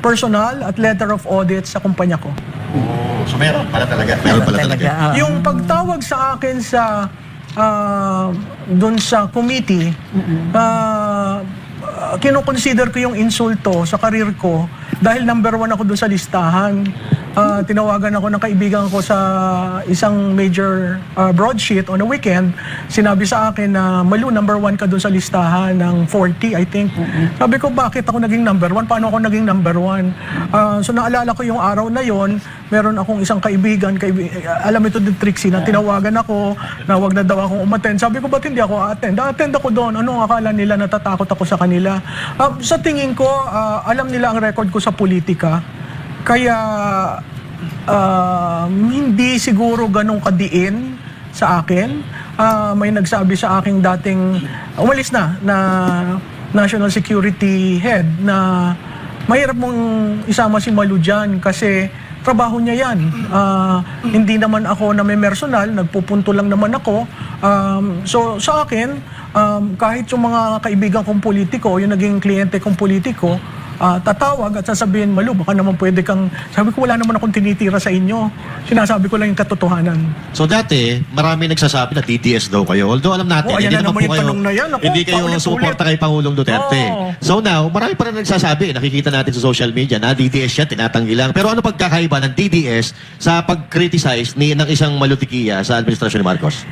S8: personal at letter of audit sa kumpanya ko.
S3: So meron pala talaga. Meron pala talaga.
S8: Yung pagtawag sa akin sa doon sa committee, kinoconsider ko yung insulto sa karir ko dahil number 1 ako doon sa listahan. Tinawagan ako ng kaibigan ko sa isang major broadsheet on a weekend. Sinabi sa akin na, Malu, number 1 ka doon sa listahan ng 40, I think. Sabi ko, bakit ako naging number 1? Paano ako naging number 1? So naalala ko yung araw na yon, meron akong isang kaibigan, alam ito din Trixie, na tinawagan ako na wag na daw akong umattend. Sabi ko, ba't hindi ako attend? Attend ako doon. Ano akala nila, natatakot ako sa kanila? Sa tingin ko, alam nila ang record ko sa politika. Kaya hindi siguro ganong kadiin sa akin. May nagsabi sa aking dating umalis na National Security Head na mahirap mong isama si Malu dyan kasi trabaho niya yan. Hindi naman ako na may personal, nagpupunto lang naman ako. So sa akin, kahit yung mga kaibigan kong politiko, yung naging kliyente kong politiko, tatawag at sasabihin, Malu, baka naman pwede kang, sabi ko, wala naman akong tinitira sa inyo. Sinasabi ko lang yung katotohanan.
S3: So dati, marami nagsasabi na DDS daw kayo. Although alam natin,
S8: ayan
S3: hindi
S8: na
S3: naman
S8: naman
S3: po
S8: yung
S3: kayo,
S8: tanong na yan. Ako,
S3: hindi kayo sumuporta kay Pangulong Duterte. So now, marami pa rin nagsasabi, nakikita natin sa social media na DDS siya, tinatanggi lang. Pero ano pagkakaiba ng DDS sa pag-criticize ng isang malutikiya sa administrasyon ni Marcos?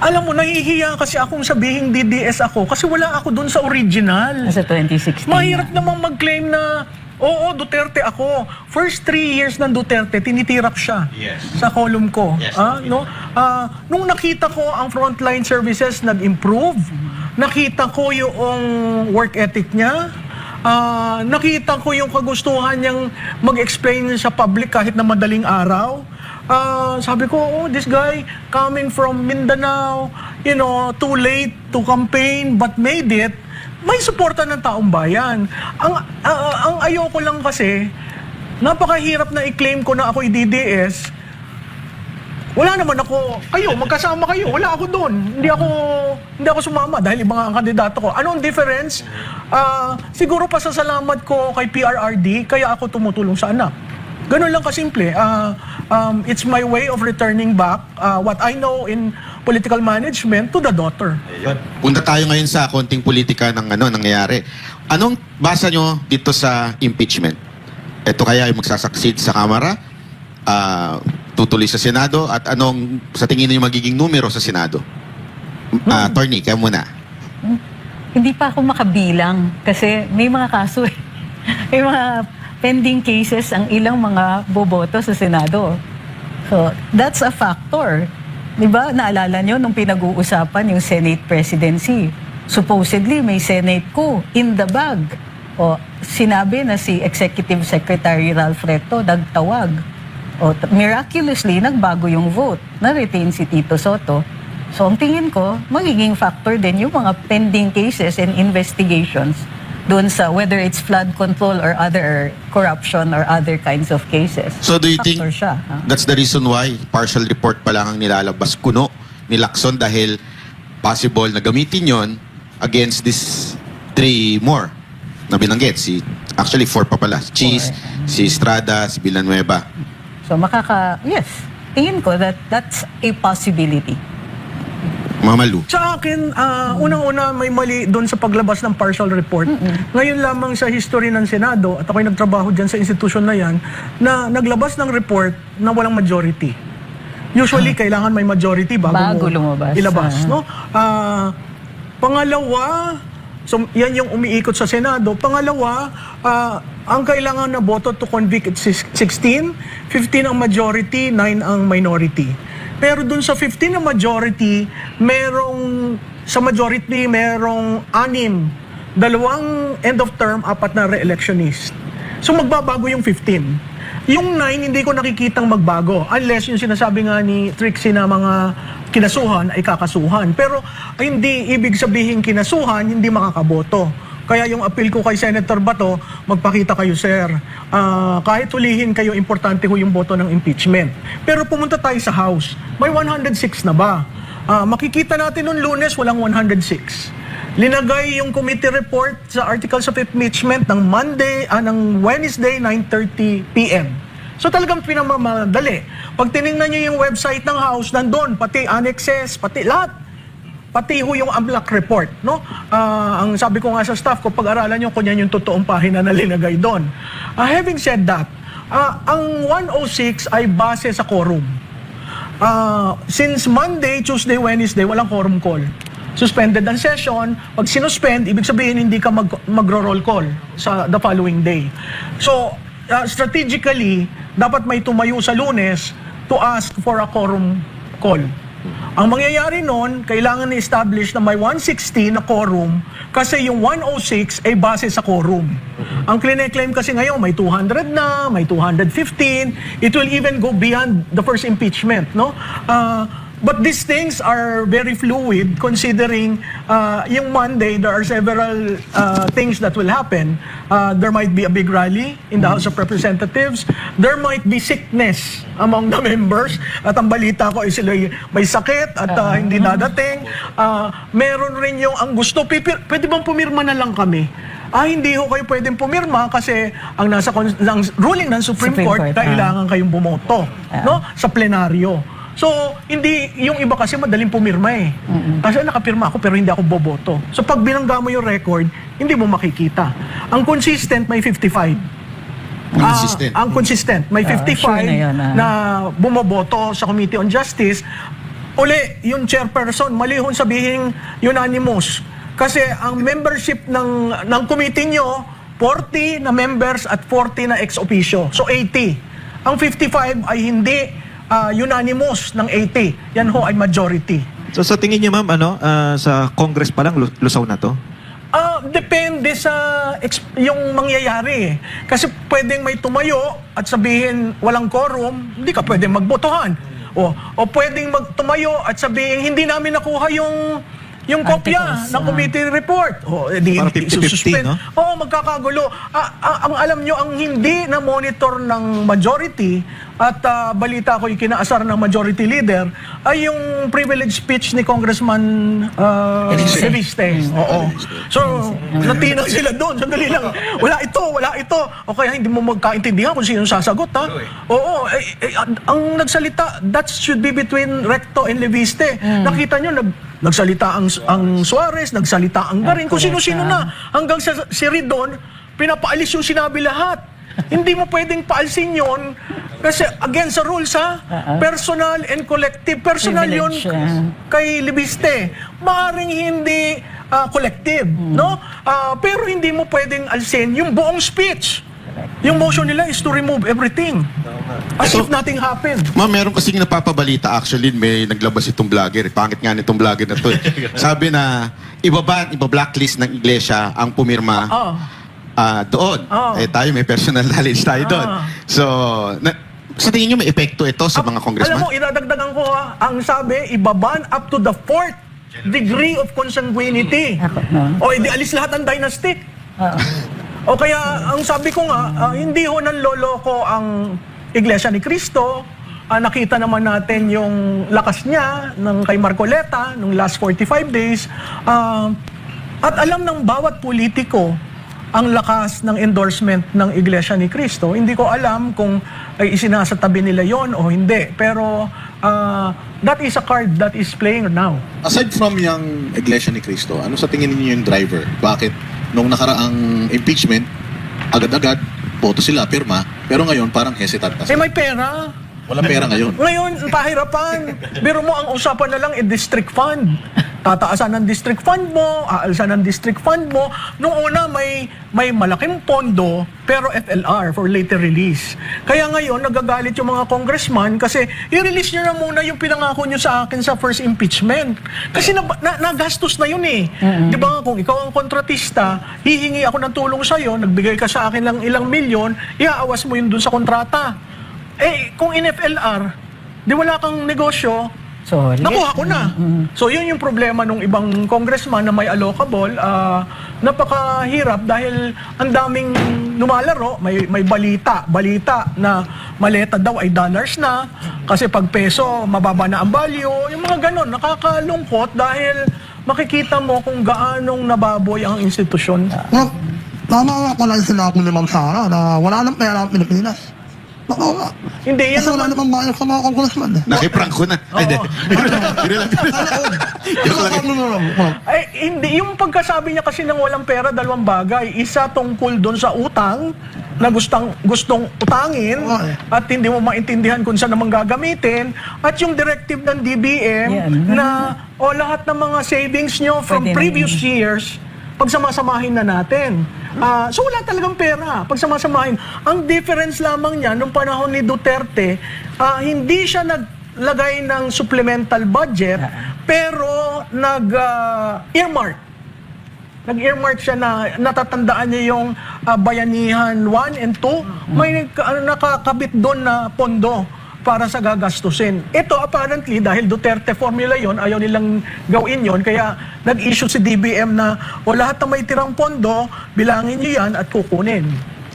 S8: Alam mo, nahihiya kasi akong sabihin DDS ako kasi wala ako dun sa original.
S7: Sa 2016.
S8: Mahirap namang mag-claim na, oo, Duterte ako. First 3 years ng Duterte, tinitirak siya sa column ko.
S3: Yes.
S8: Nung nakita ko ang frontline services nag-improve, nakita ko yung work ethic niya, nakita ko yung kagustuhan niyang mag-explain sa public kahit na madaling araw. Sabi ko, this guy coming from Mindanao, too late to campaign but made it. May suporta ng taong bayan. Ang ayoko lang kasi, napakahirap na i-claim ko na ako i-DDS. Wala naman ako, magkasama kayo, wala ako doon. Hindi ako sumama dahil ibang ang kandidato ko. Anong difference? Siguro pasasalamat ko kay PRRD, kaya ako tumutulong sa anak. Ganun lang kasimple. It's my way of returning back what I know in political management to the daughter.
S1: Punta tayo ngayon sa konting politika ng nangyayari. Anong basa nyo dito sa impeachment? Ito kaya yung magsasucceed sa Kamara? Tutuloy sa Senado? At anong sa tingin niyo magiging numero sa Senado? Attorney, kaya muna.
S7: Hindi pa ako makabilang kasi may mga kaso eh. May mga pending cases ang ilang mga boboto sa Senado. So, that's a factor. Di ba, naalala nyo nung pinag-uusapan yung Senate presidency. Supposedly, may Senate coup in the bag. O, sinabi na si Executive Secretary Ralph Recto nagtawag. O, miraculously, nagbago yung vote. Na-retain si Tito Soto. So, ang tingin ko, magiging factor din yung mga pending cases and investigations doon sa whether it's flood control or other corruption or other kinds of cases.
S1: So do you think
S7: Factor siya,
S1: that's the reason why partial report pa lang ang nilalabas kuno ni Lacson dahil possible na gamitin yon against these 3 more na binanggit. Actually 4 pa pala. Cheese, si Estrada, si Villanueva.
S7: So yes, tingin ko that's a possibility.
S1: Mamalu.
S8: Sa akin, unang-una may mali doon sa paglabas ng partial report. Ngayon lamang sa history ng Senado, at ako'y nagtrabaho dyan sa institusyon na yan, na naglabas ng report na walang majority. Usually, kailangan may majority bago
S7: lumabas.
S8: ilabas. No? Pangalawa, so yan yung umiikot sa Senado. Pangalawa, ang kailangan na boto to convict is 16, 15 ang majority, 9 ang minority. Pero dun sa 15 na majority, sa majority merong 6, 2 end of term, 4 na re-electionist. So magbabago yung 15. Yung 9, hindi ko nakikitang magbago unless yung sinasabi nga ni Trixie na mga kinasuhan ay kakasuhan. Pero hindi ibig sabihin kinasuhan, hindi makakaboto. Kaya yung appeal ko kay Senator Bato, magpakita kayo, sir. Kahit hulihin kayo, importante ho yung boto ng impeachment. Pero pumunta tayo sa House. May 106 na ba? Makikita natin noong Lunes, walang 106. Linagay yung committee report sa articles of impeachment ng Wednesday, 9:30 p.m. So talagang pinamamadali. Pag tinignan nyo yung website ng House, nandun, pati annexes, pati lahat. Pati ho yung AMLAC report, no? Ang sabi ko nga sa staff ko, pag-aralan nyo kung yan yung totoong pahina na linagay doon. Having said that, ang 106 ay base sa quorum. Since Monday, Tuesday, Wednesday, walang quorum call. Suspended ang session. Pag sinuspend, ibig sabihin hindi ka magro-roll call sa the following day. So, strategically, dapat may tumayo sa Lunes to ask for a quorum call. Ang mangyayari nun, kailangan i-establish na may 160 na quorum kasi yung 106 ay base sa quorum. Ang claim kasi ngayon may 200 na, may 215. It will even go beyond the first impeachment, no? But these things are very fluid considering yung Monday, there are several things that will happen. There might be a big rally in the House of Representatives. There might be sickness among the members. At ang balita ko ay sila may sakit at hindi dadating. Meron rin yung ang gusto, pwede bang pumirma na lang kami? Hindi ho kayo pwedeng pumirma kasi ang nasa ruling ng Supreme Court, kailangan kayong bumoto no, sa plenaryo. So, hindi, yung iba kasi madaling pumirma eh. Kasi nakapirma ako pero hindi ako boboto. So, pag binangga mo yung record, hindi mo makikita. Ang consistent, may 55.
S1: Consistent.
S8: Ang consistent, may 55
S7: sure na yun,
S8: na bumoboto sa Committee on Justice. Uli, yung chairperson, malihon sabihin unanimous. Kasi ang membership ng committee nyo, 40 na members at 40 na ex officio. So, 80. Ang 55 ay hindi unanimous ng 80. Yan ho ay majority.
S5: So sa tingin niyo ma'am, sa Congress pa lang lusaw na to?
S8: Depende sa yung mangyayari. Kasi pwedeng may tumayo at sabihin walang quorum, hindi ka pwedeng magbotohan. O pwedeng tumayo at sabihin hindi namin nakuha yung kopya ng committee report.
S5: Parang 50-50, no?
S8: Oo, magkakagulo. Ang alam nyo, ang hindi na monitor ng majority, at balita ko yung kinaasar ng majority leader ay yung privilege speech ni Congressman Reviste. Oo. So, natinag sila doon. Sandali lang. Wala ito. O kaya hindi mo magkaintindihan kung sino sasagot, ha? Oo. Ang nagsalita, that should be between Recto and Reviste. Nakita nyo, nagsalita ang Suarez, nagsalita ang Garin, kung sino-sino na. Hanggang si Ridon, pinapaalis yung sinabi lahat. Hindi mo pwedeng paalsin yun kasi against the rules, ha? Personal and collective. Personal yun kay Libiste. Maaring hindi collective, no? Pero hindi mo pwedeng alsin yung buong speech. Yung motion nila is to remove everything. As if nothing happened.
S1: Ma'am, meron kasing napapabalita. Actually, may naglabas itong vlogger. Pangit nga nitong vlogger na to. Sabi na, iba-blacklist ng iglesia ang pumirma doon. Tayo may personal knowledge tayo doon. So, sa tingin nyo may epekto ito sa mga congressman?
S8: Alam mo, idadagdagan ko, ang sabi, ibaban up to the 4th degree of consanguinity. O, edi alis lahat ang dynastic. O kaya, ang sabi ko nga, hindi ho nang loloko ang Iglesia ni Cristo. Nakita naman natin yung lakas niya ng kay Marcoleta nung last 45 days. At alam ng bawat politiko ang lakas ng endorsement ng Iglesia ni Cristo. Hindi ko alam kung ay isinasatabi nila yon o hindi. Pero that is a card that is playing now.
S4: Aside from yung Iglesia ni Cristo, ano sa tingin niyo yung driver? Bakit nung nakaraang impeachment, agad-agad, boto sila, pirma, pero ngayon parang hesitant na sila?
S8: May pera.
S4: Walang pera ngayon.
S8: Ngayon, pahirapan. Biro mo, ang usapan na lang district fund. Tataasan ng district fund mo, aalsan ng district fund mo. Noong una, may malaking pondo, pero FLR, for later release. Kaya ngayon, nagagalit yung mga congressman kasi i-release nyo na muna yung pinangako nyo sa akin sa first impeachment. Kasi nagastos na yun eh. Di ba kung ikaw ang kontratista, hihingi ako ng tulong sa'yo, nagbigay ka sa akin lang ilang milyon, iaawas mo yun dun sa kontrata. Kung in FLR, di wala kang negosyo, nakuha ko na. So yun yung problema ng ibang congressman na may allocable. Napakahirap dahil ang daming lumalaro. May balita na maleta daw ay dollars na. Kasi pag peso, mababa na ang value. Yung mga ganon, nakakalungkot dahil makikita mo kung gaanong nababoy ang institusyon.
S6: Tama nga pala yung sinabi ni Ma'am Sara na wala nang pera ang Pilipinas. Oo nga.
S8: Hindi, yan
S6: Kasi wala
S8: naman.
S6: namang bayad sa mga congressman.
S1: Nakiprank ko na.
S8: Hindi. Yung pagkasabi niya kasi ng walang pera, dalawang bagay. Isa tungkol doon sa utang na gustong utangin at hindi mo maintindihan kung saan naman gagamitin. At yung directive ng DBM na lahat ng mga savings nyo from previous years, pagsamasamahin na natin. So wala talagang pera. Pagsamasamahin. Ang difference lamang niya, nung panahon ni Duterte, hindi siya naglagay ng supplemental budget, pero nag-earmark. Nag-earmark siya na natatandaan niya yung Bayanihan 1 and 2. May nakakabit doon na pondo para sa gagastusin. Ito apparently, dahil Duterte formula yon, ayaw nilang gawin yon, kaya nag-issue si DBM na lahat na may tirang pondo, bilangin niyo yan at kukunin.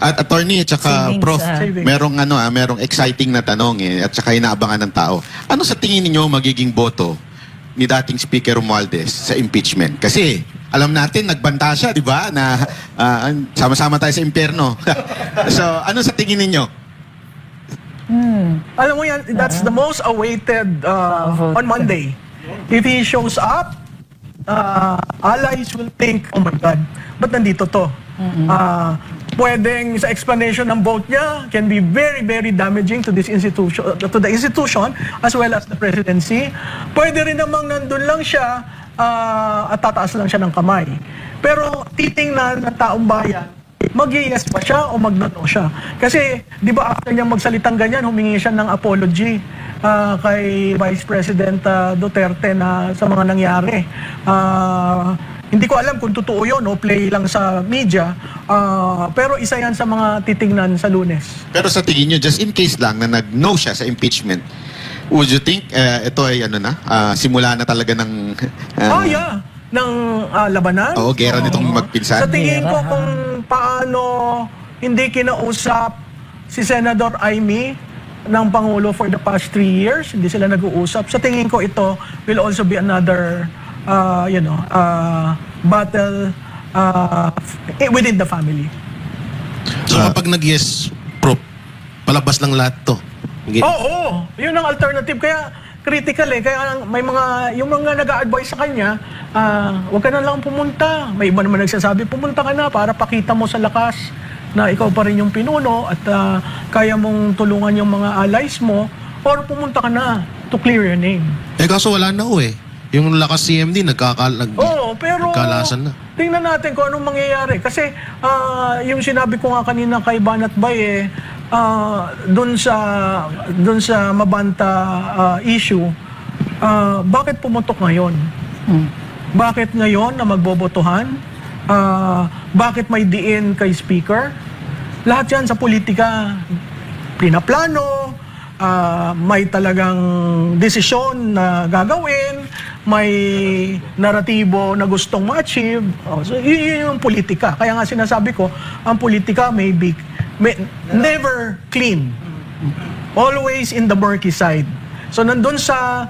S1: At attorney at saka
S7: Savings,
S1: prof,
S8: savings.
S1: merong exciting na tanong at saka inaabangan ng tao. Ano sa tingin niyo magiging boto ni dating Speaker Romualdez sa impeachment? Kasi alam natin nagbanta siya, di ba? Na sama-sama tayo sa impyerno. So, ano sa tingin niyo?
S8: Alam mo yan, that's the most awaited on Monday. If he shows up, allies will think, oh my God, ba't nandito to? Pwedeng sa explanation ng vote niya can be very, very damaging to this institution, to the institution as well as the presidency. Pwede rin namang nandun lang siya at tataas lang siya ng kamay. Pero titingnan ng taong bayan, mag-yes pa siya o mag-no siya. Kasi, di ba after niyang magsalitang ganyan, humingi siya ng apology kay Vice President Duterte na sa mga nangyari. Hindi ko alam kung totoo yun o play lang sa media, pero isa yan sa mga titingnan sa Lunes.
S1: Pero sa tingin niyo, just in case lang na nag-no siya sa impeachment, would you think ito ay simula na talaga ng...
S8: Yeah. Ng labanan?
S1: Oo, gera nitong magpinsan.
S8: Sa tingin ko kung paano hindi kinausap si Senador Amy ng Pangulo for the past 3 years. Hindi sila nag-uusap. Sa tingin ko, ito will also be another, battle within the family.
S9: So kapag nag-yes, Prof, palabas ng lahat to.
S8: Oo, yun ang alternative. Kaya critical kaya may yung mga nag-a-advise sa kanya, huwag ka na lang pumunta. May iba naman nagsasabi, pumunta ka na para pakita mo sa lakas na ikaw pa rin yung pinuno at kaya mong tulungan yung mga allies mo, or pumunta ka na to clear your name.
S9: Kaso wala na yung lakas CMD
S8: Oo, pero
S9: nagkalasan na.
S8: tingnan natin kung anong mangyayari. Kasi yung sinabi ko nga kanina kay Banat Bay, dun sa Mabanta issue, bakit pumutok ngayon? Bakit ngayon na magbobotohan? Bakit may diin kay Speaker? Lahat yan sa politika. Pinaplano, may talagang desisyon na gagawin, may naratibo na gustong ma-achieve. So, yun yung politika. Kaya nga sinasabi ko, ang politika may never clean. Always in the murky side. So, nandun sa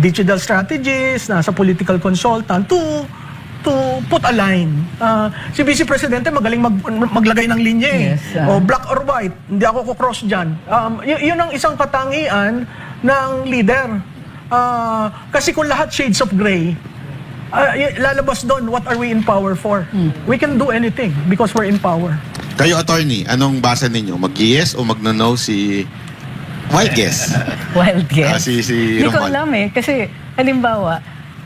S8: digital strategist, nasa political consultant, to put a line. Si Vice Presidente magaling maglagay ng linya
S7: Yes,
S8: o black or white, hindi ako ko-cross dyan. Yun ang isang katangian ng leader. Kasi kung lahat shades of gray, lalabas doon, what are we in power for? We can do anything because we're in power.
S1: Kayo, attorney, anong basa ninyo? Mag-yes o mag-no si wild guess?
S7: Wild guess.
S1: Si
S7: Hindi ko
S1: Romuald.
S7: alam kasi halimbawa,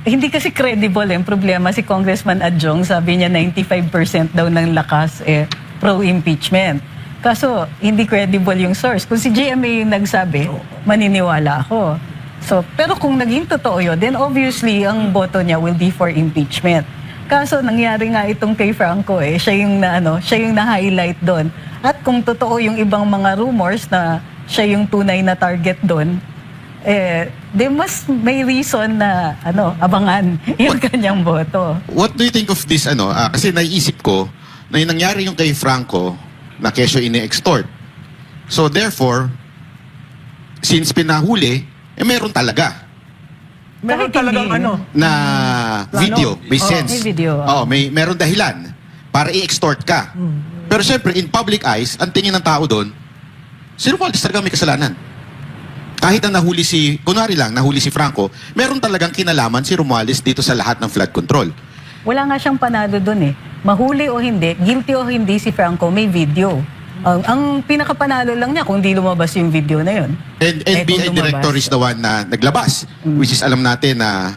S7: hindi kasi credible yung problema si Congressman Adjong, sabi niya 95% daw ng lakas pro-impeachment. Kaso, hindi credible yung source. Kung si GMA yung nagsabi, maniniwala ako. So, pero kung naging totoo yun, then obviously, ang boto niya will be for impeachment. Kaso, nangyari nga itong kay Franco siya yung na-highlight doon. At kung totoo yung ibang mga rumors na siya yung tunay na target doon, they must may reason na abangan yung kanyang boto.
S1: What do you think of this kasi naiisip ko na yung nangyari yung kay Franco na kesyo ini-extort. So therefore, since pinahuli, meron talaga
S8: Meron
S7: Kahit
S8: talagang
S7: hindi,
S1: na video, may sense.
S7: may video.
S1: Meron dahilan para i-extort ka. Pero syempre, in public eyes, ang tingin ng tao doon, si Romualdez talaga may kasalanan. Kahit na nahuli nahuli si Franco, meron talagang kinalaman si Romualdez dito sa lahat ng flood control.
S7: Wala nga siyang panalo doon Mahuli o hindi, guilty o hindi si Franco, may video. Ang pinakapanalo lang niya kung di lumabas yung video na yun.
S1: And NBI
S7: kung
S1: director
S7: lumabas.
S1: is the one na naglabas, which is alam natin na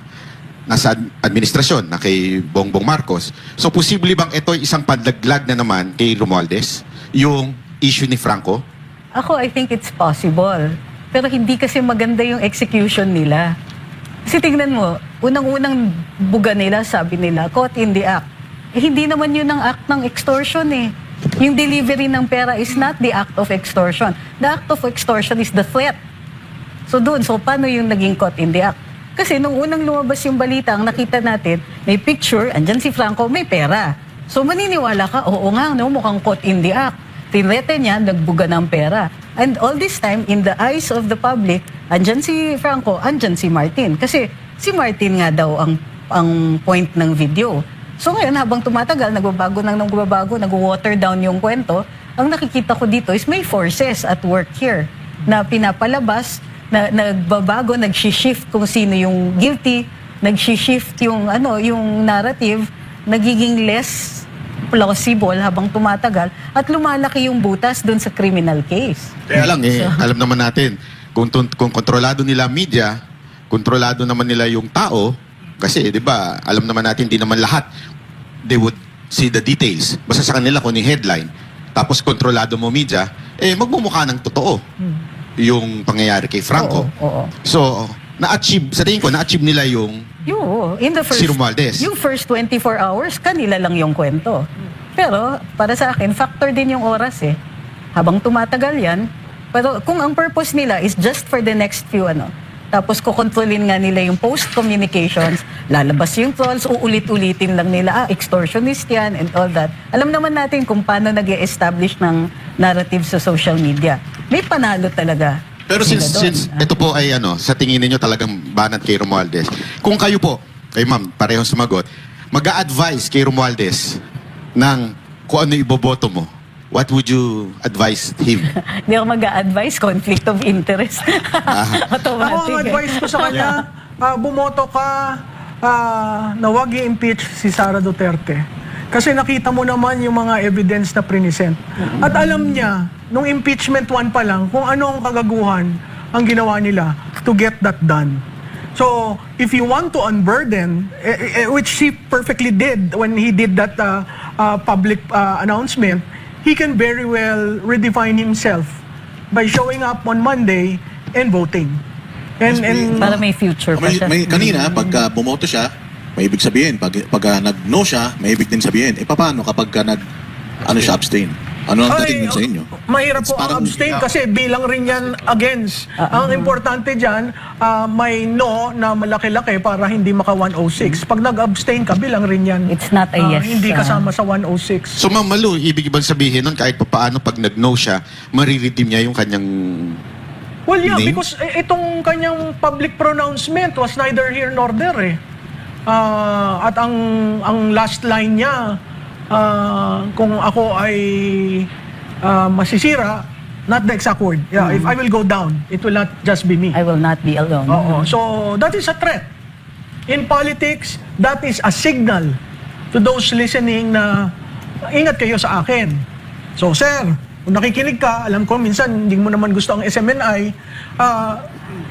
S1: nasa administrasyon na kay Bongbong Marcos. So posible bang ito isang padlaglag na naman kay Romualdez, yung issue ni Franco?
S7: Ako, I think it's possible. Pero hindi kasi maganda yung execution nila. Kasi tingnan mo, unang-unang buga nila, sabi nila, caught in the act. Hindi naman yun ang act ng extortion Yung delivery ng pera is not the act of extortion. The act of extortion is the threat. So paano yung naging caught in the act? Kasi nung unang lumabas yung balita, ang nakita natin, may picture, andyan si Franco, may pera. So maniniwala ka, oo nga, mukhang caught in the act. Tinrete niya, nagbuga ng pera. And all this time, in the eyes of the public, andyan si Franco, andyan si Martin. Kasi si Martin nga daw ang point ng video. So ngayon, habang tumatagal, nagbabago, nag-water down yung kwento, ang nakikita ko dito is may forces at work here na pinapalabas, na nagbabago, nag-shift kung sino yung guilty, nag-shift yung narrative, nagiging less plausible habang tumatagal at lumalaki yung butas doon sa criminal case.
S1: Kaya lang alam naman natin, kung kontrolado nila media, kontrolado naman nila yung tao, kasi 'di ba, alam naman natin hindi naman lahat they would see the details. Basta sa kanila kung yung headline, tapos kontrolado mo media, magmumukha ng totoo yung pangyayari kay Franco.
S7: Oo.
S1: So, sa tingin ko, na-achieve nila yung
S7: In the first,
S1: si Romualdez.
S7: yung first 24 hours, kanila lang yung kwento. Pero, para sa akin, factor din yung oras Habang tumatagal yan, pero kung ang purpose nila is just for the next few tapos kukontrolin nga nila yung post-communications, lalabas yung trolls, uulit-ulitin lang nila, extortionist yan and all that. Alam naman natin kung paano nag-e-establish ng narrative sa social media. may panalo talaga.
S1: Pero
S7: sila
S1: since,
S7: doon.
S1: since ito po ay sa tingin niyo talagang banat kay Romualdez, kung kayo po, kay ma'am, parehong sumagot, mag-a-advise kay Romualdez ng kung ano iboboto mo, what would you advise him?
S7: Hindi ako mag-a-advise, conflict of interest. Automatic.
S8: Ako, ang advice ko sa kanya, bumoto ka na huwag i-impeach si Sara Duterte. Kasi nakita mo naman yung mga evidence na present. At alam niya, nung impeachment 1 pa lang, kung ano ang kagaguhan ang ginawa nila to get that done. So, if you want to unburden, which he perfectly did when he did that public announcement, he can very well redefine himself by showing up on Monday and voting. And
S7: Para may future pa siya.
S4: Kanina, pagka bumoto siya, may ibig sabihin. Pagka nag-no siya, may ibig din sabihin. Paano kapag siya abstain? Ano ang dating din sa inyo?
S8: Mahirap
S4: It's
S8: po ang
S4: parang-
S8: abstain kasi bilang rin yan against. Ang importante dyan, may no na malaki-laki para hindi maka 106. Pag nag-abstain ka, bilang rin yan.
S7: It's not a yes.
S8: Hindi kasama sa 106.
S1: So Ma'am Malu, ibig bang sabihin nun kahit paano pag nag-no siya, mariredeem niya yung kanyang
S8: Well, yeah,
S1: name?
S8: because itong kanyang public pronouncement was neither here nor there eh. At ang last line niya, kung ako ay masisira, not the exact word. Yeah, if I will go down, it will not just be me.
S7: I will not be alone.
S8: Oo. So, that is a threat. In politics, that is a signal to those listening na ingat kayo sa akin. So, sir, kung nakikinig ka, alam ko minsan hindi mo naman gusto ang SMNI.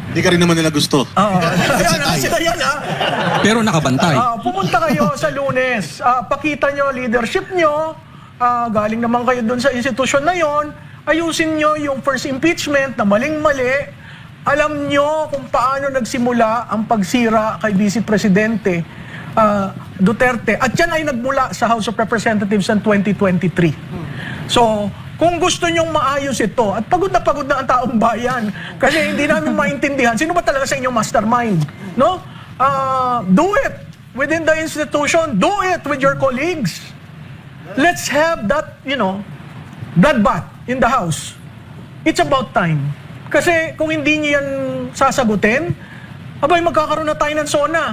S4: Hindi ka rin naman nila gusto.
S8: Yan,
S2: Pero nakabantay.
S8: pumunta kayo sa Lunes. Pakita nyo leadership nyo. Galing naman kayo dun sa institusyon na yon. Ayusin nyo yung first impeachment na maling-mali. Alam nyo kung paano nagsimula ang pagsira kay Vice Presidente Duterte. At yan ay nagmula sa House of Representatives ng 2023. So, kung gusto nyong maayos ito, at pagod na ang taong bayan, kasi hindi namin maintindihan, sino ba talaga sa inyong mastermind? No? Do it within the institution. Do it with your colleagues. Let's have that, bloodbath in the House. It's about time. Kasi kung hindi niyo yan sasagutin, abay magkakaroon na tayo ng SONA.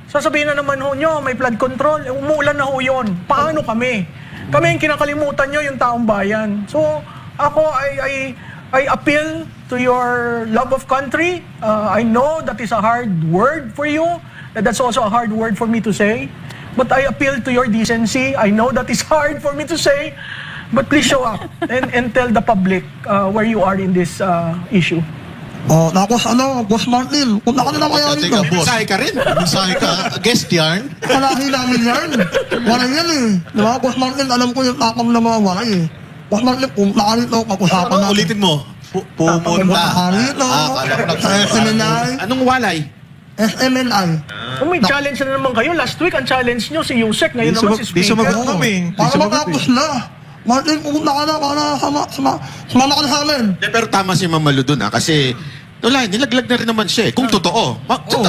S8: Sasabihin na naman ho nyo, may flood control, umuulan na ho yun. Paano kami? Kami yung kinakalimutan nyo, yung taong bayan. So, ako, I appeal to your love of country. I know that is a hard word for you. That's also a hard word for me to say. But I appeal to your decency. I know that is hard for me to say. But please show up and tell the public where you are in this issue.
S6: Tapos Boss Martin, kung nakanila kaya
S4: Teka,
S6: nito.
S4: boss.
S1: Mensahe ka rin.
S4: Mensahe ka. Guest yarn.
S6: Kalahi namin yan. Wala yan eh. Di ba, Boss Martin, alam ko yung takam na mga wala eh. Boss Martin, kung nakanito, pag-usapan natin.
S4: Ulitin mo. Pumunta.
S6: Nakanito, sa SMNI,
S1: Anong walay?
S6: SMNI.
S8: Kung may challenge na naman kayo, last week ang challenge nyo si Yusek, ngayon naman si
S5: Di
S8: Speaker.
S5: sumagot kami.
S6: Para matapos na. Martin, pumunta ka na, para sumama ka na sa amin.
S1: Pero tama si Ma'am Malu dun kasi wala, nilaglag na rin naman siya eh. Kung totoo.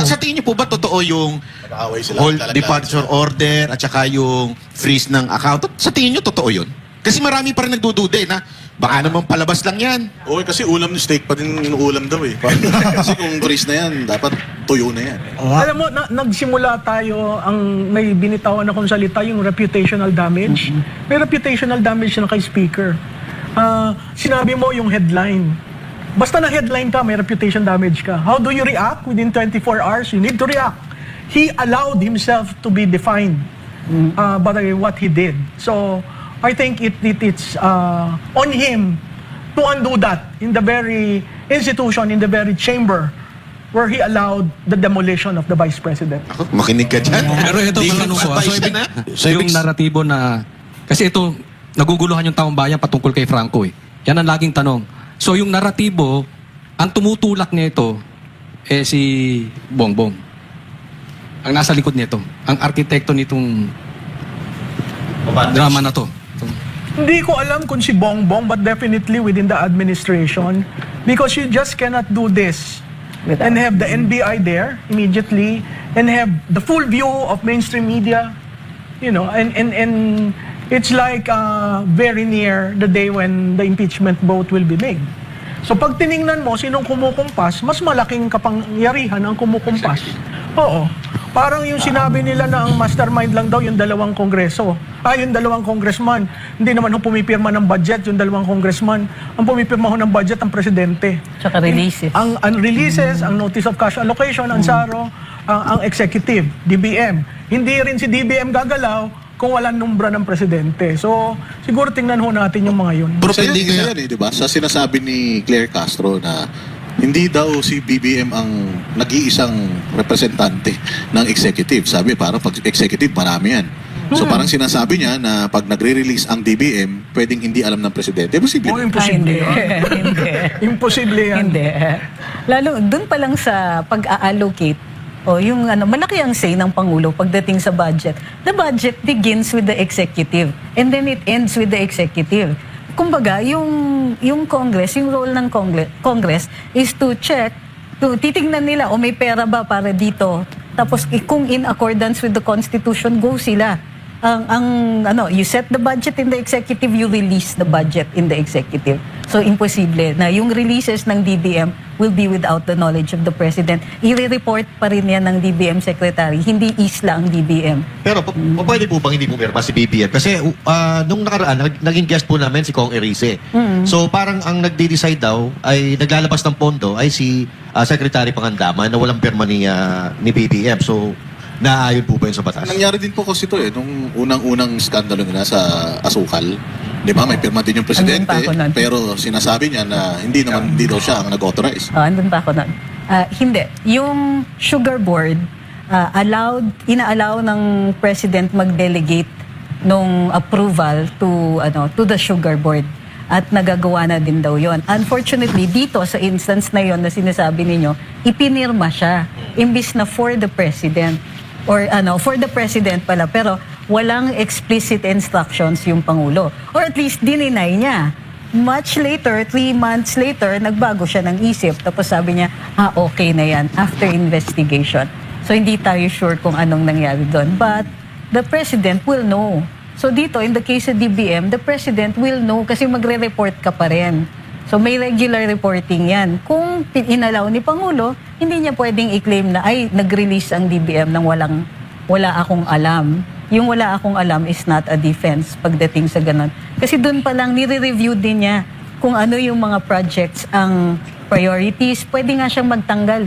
S1: Sa tingin niyo po ba totoo yung
S4: Nag-aaway sila.
S1: hold
S4: Talaga.
S1: departure order at saka yung freeze ng account? Sa tingin niyo totoo yun? Kasi marami pa rin nagdududa na baka naman palabas lang yan.
S4: Oo, kasi ulam ni steak pa din yung ulam daw eh. Kasi kung freeze na yan, dapat tuyo na yan.
S8: Alam mo, nagsimula tayo, may binitawan akong salita, yung reputational damage. May reputational damage na kay Speaker. Sinabi mo yung headline. Basta na headline ka, may reputation damage ka. How do you react? Within 24 hours, you need to react. He allowed himself to be defined by what he did. So, I think it's on him to undo that in the very institution, in the very chamber where he allowed the demolition of the Vice President.
S1: Ako, makinig ka dyan.
S2: Pero ito
S1: Di
S2: ang tanong ko.
S1: advice
S2: So, ibig,
S1: yan, ha?
S2: yung naratibo na... Kasi ito, naguguluhan yung taong bayan patungkol kay Franco eh. Yan ang laging tanong. So yung naratibo, ang tumutulak nito si Bongbong. Ang nasa likod nito. Ang arkitekto nitong drama na to.
S8: Hindi ko alam kung si Bongbong, but definitely within the administration, because you just cannot do this and have the NBI there immediately and have the full view of mainstream media, and it's like very near the day when the impeachment vote will be made. So pag tiningnan mo sinong kumukumpas, mas malaking kapangyarihan ang kumukumpas. Oo. Parang yung sinabi nila na ang mastermind lang daw yung dalawang kongreso. Yung dalawang congressman. Hindi naman yung pumipirma ng budget, yung dalawang congressman. Ang pumipirma ho ng budget, ang presidente.
S7: Tsaka releases.
S8: Ang releases, ang notice of cash allocation, ang SARO, ang executive, DBM. Hindi rin si DBM gagalaw kung walang numbra ng presidente. So, siguro tingnan ho natin yung mga yun.
S4: Pero
S9: Kasi
S4: pwede
S9: hindi kaya-
S4: yan di ba? Sa sinasabi ni Claire Castro na hindi daw si BBM ang nag-iisang representante ng executive. Sabi, parang pag executive, marami yan. So parang sinasabi niya na pag nagre-release ang DBM, pwedeng hindi alam ng presidente. Posible.
S8: Oh, imposible.
S7: Hindi.
S8: yan.
S7: Hindi.
S8: Imposible yan.
S7: Hindi. Lalo, dun pa lang sa pag-allocate, yung malaki ang say ng Pangulo pagdating sa budget. The budget begins with the executive and then it ends with the executive. Kumbaga, yung Congress, yung role ng Congress is to check, titignan nila, may pera ba para dito. Tapos kung in accordance with the Constitution, go sila. You set the budget in the executive, you release the budget in the executive. So, imposible na yung releases ng DBM will be without the knowledge of the President. I-report pa rin yan ng DBM Secretary, hindi isla ang DBM.
S3: Pero pwede po bang hindi pumirma si BBM? Kasi nung nakaraan, naging guest po namin si Kong Erice. So parang ang nagde-decide daw ay naglalabas ng pondo ay si Secretary Pangandaman na walang pirma ni BBM. So naayon po ba yun sa batas?
S4: Nangyari din po kasi ito nung unang-unang skandalo nila sa Asukal. Di ba? May pirma din yung presidente,
S7: Andun pa ako nun.
S4: pero sinasabi niya na hindi daw siya ang nag-authorize.
S7: Andun pa ako nun. Hindi. Yung Sugar Board, ina-allow ng President mag-delegate nung approval to the Sugar Board. At nagagawa na din daw yon. Unfortunately, dito sa instance na yon na sinasabi ninyo, ipinirma siya imbis na for the President. Or for the President pala, pero walang explicit instructions yung Pangulo. Or at least dininay niya. Much later, 3 months later, nagbago siya ng isip. Tapos sabi niya, okay na yan, after investigation. So hindi tayo sure kung anong nangyari doon. But the President will know. So dito, in the case of DBM, the President will know kasi magre-report ka pa rin. So may regular reporting yan. Kung inalaw ni Pangulo, hindi niya pwedeng i-claim na nag-release ang DBM ng wala akong alam. Yung wala akong alam is not a defense pagdating sa ganun. Kasi doon pa lang nire-review din niya kung ano yung mga projects ang priorities. Pwede nga siyang magtanggal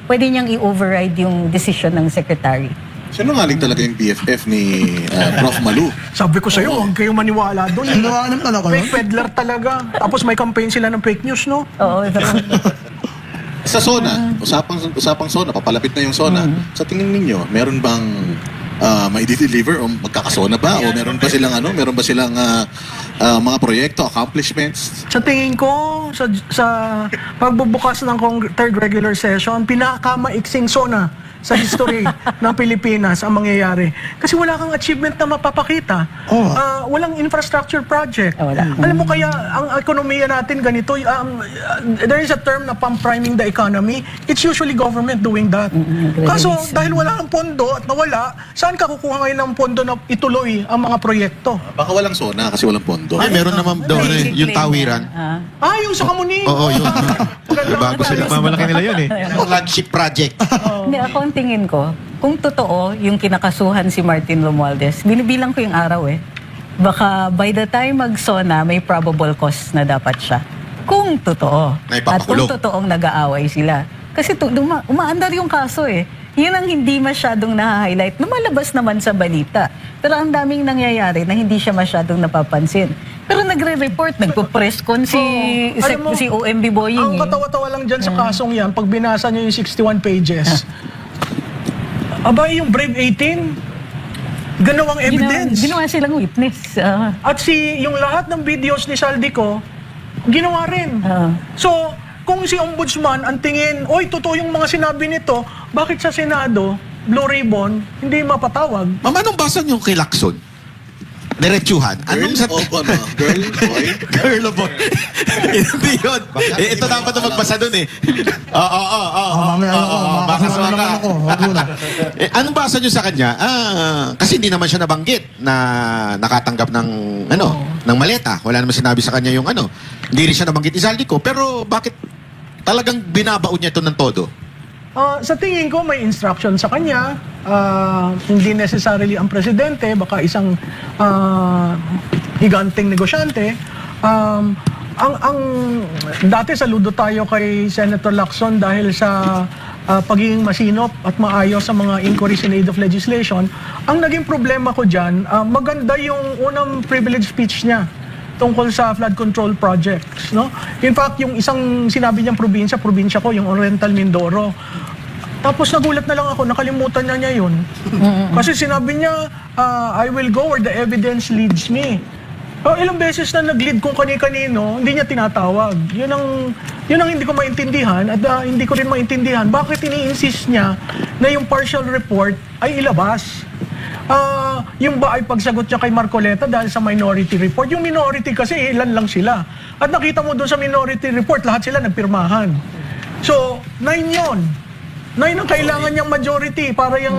S7: Pwede niyang i-override yung decision ng Secretary.
S4: Sinungaling talaga yung BFF ni Prof. Malu.
S8: Sabi ko sa'yo, huwag kayo maniwala doon.
S6: Sinungaling talaga yun?
S8: Fake peddler talaga. Tapos may campaign sila ng fake news, no?
S7: Oo.
S4: Sa SONA, usapang SONA, papalapit na yung SONA. Sa tingin ninyo, meron bang mai-deliver o magkakasona ba? O meron ba silang mga proyekto, accomplishments?
S8: Sa tingin ko, sa pagbubukas ng third regular session, pinakamaiksing SONA sa history ng Pilipinas ang mangyayari. Kasi wala kang achievement na mapapakita. Walang infrastructure project.
S7: Wala.
S8: Alam mo kaya, ang ekonomiya natin ganito, there is a term na pump-priming the economy. It's usually government doing that. Kaso, dahil wala ng pondo at nawala, saan ka kukuha ngayon ng pondo na ituloy ang mga proyekto?
S4: Baka walang SONA kasi walang pondo.
S1: Ay, meron naman daw yung tawiran.
S8: Yung sa Kamuning.
S1: Oo, yun. Bago sila.
S5: Mamalaki nila yun
S1: Flagship project.
S7: Hindi, ako ang tingin ko, kung totoo yung kinakasuhan si Martin Romualdez, binibilang ko yung araw baka by the time mag-SONA, may probable cause na dapat siya. Kung totoo.
S1: Na
S7: At kung
S1: ipapakulong.
S7: totoong nag-aaway sila. Kasi umaandar yung kaso Yun ang hindi masyadong na-highlight. Lumalabas naman sa balita. Pero ang daming nangyayari na hindi siya masyadong napapansin. Pero nagre-report, nagpo-press con si OMB Boying.
S8: Ang katawa-tawa lang dyan sa kasong yan, pag binasa nyo yung 61 pages, yung Brave 18, ganawang evidence.
S7: Ginawa silang witness.
S8: At yung lahat ng videos ni Saldico, ginawa rin. So, kung si Ombudsman ang tingin, totoo yung mga sinabi nito, bakit sa Senado, Blue Ribbon, hindi mapatawag?
S1: Ma'am, anong basa niyo kay Lacson? diretsuhan. Anong sa...
S4: Girl, boy.
S1: Girl o boy? Hindi yun. Ito dapat na magbasa dun eh.
S6: Mamaya ako, makakasama
S1: Baka
S6: naman ako. Wag mo na.
S1: Anong basa nyo sa kanya? Kasi hindi naman siya nabanggit na nakatanggap ng ng maleta. Wala naman sinabi sa kanya yung Hindi rin siya nabanggit ni Zaldico. Pero bakit talagang binabaon niya ito ng todo?
S8: Sa tingin ko, may instruction sa kanya. Hindi necessarily ang presidente, baka isang higanting negosyante. Ang dati saludo tayo kay Senator Lacson dahil sa pagiging masinop at maayos sa mga inquiries in aid of legislation. Ang naging problema ko dyan, maganda yung unang privilege speech niya tungkol sa flood control projects, no? In fact, yung isang sinabi niyang probinsya ko, yung Oriental Mindoro. Tapos nagulat na lang ako, nakalimutan niya yun. Kasi sinabi niya, I will go where the evidence leads me. Ilang beses na nag-lead kung kani-kanino, hindi niya tinatawag. Yun ang hindi ko maintindihan at hindi ko rin maintindihan bakit ini-insist niya na yung partial report ay ilabas. Yung ba ay pagsagot niya kay Marcoleta dahil sa minority report. Yung minority kasi ilan lang sila. At nakita mo doon sa minority report, lahat sila nagpirmahan. So, 9 yun. 9 ang kailangan niyang majority para yung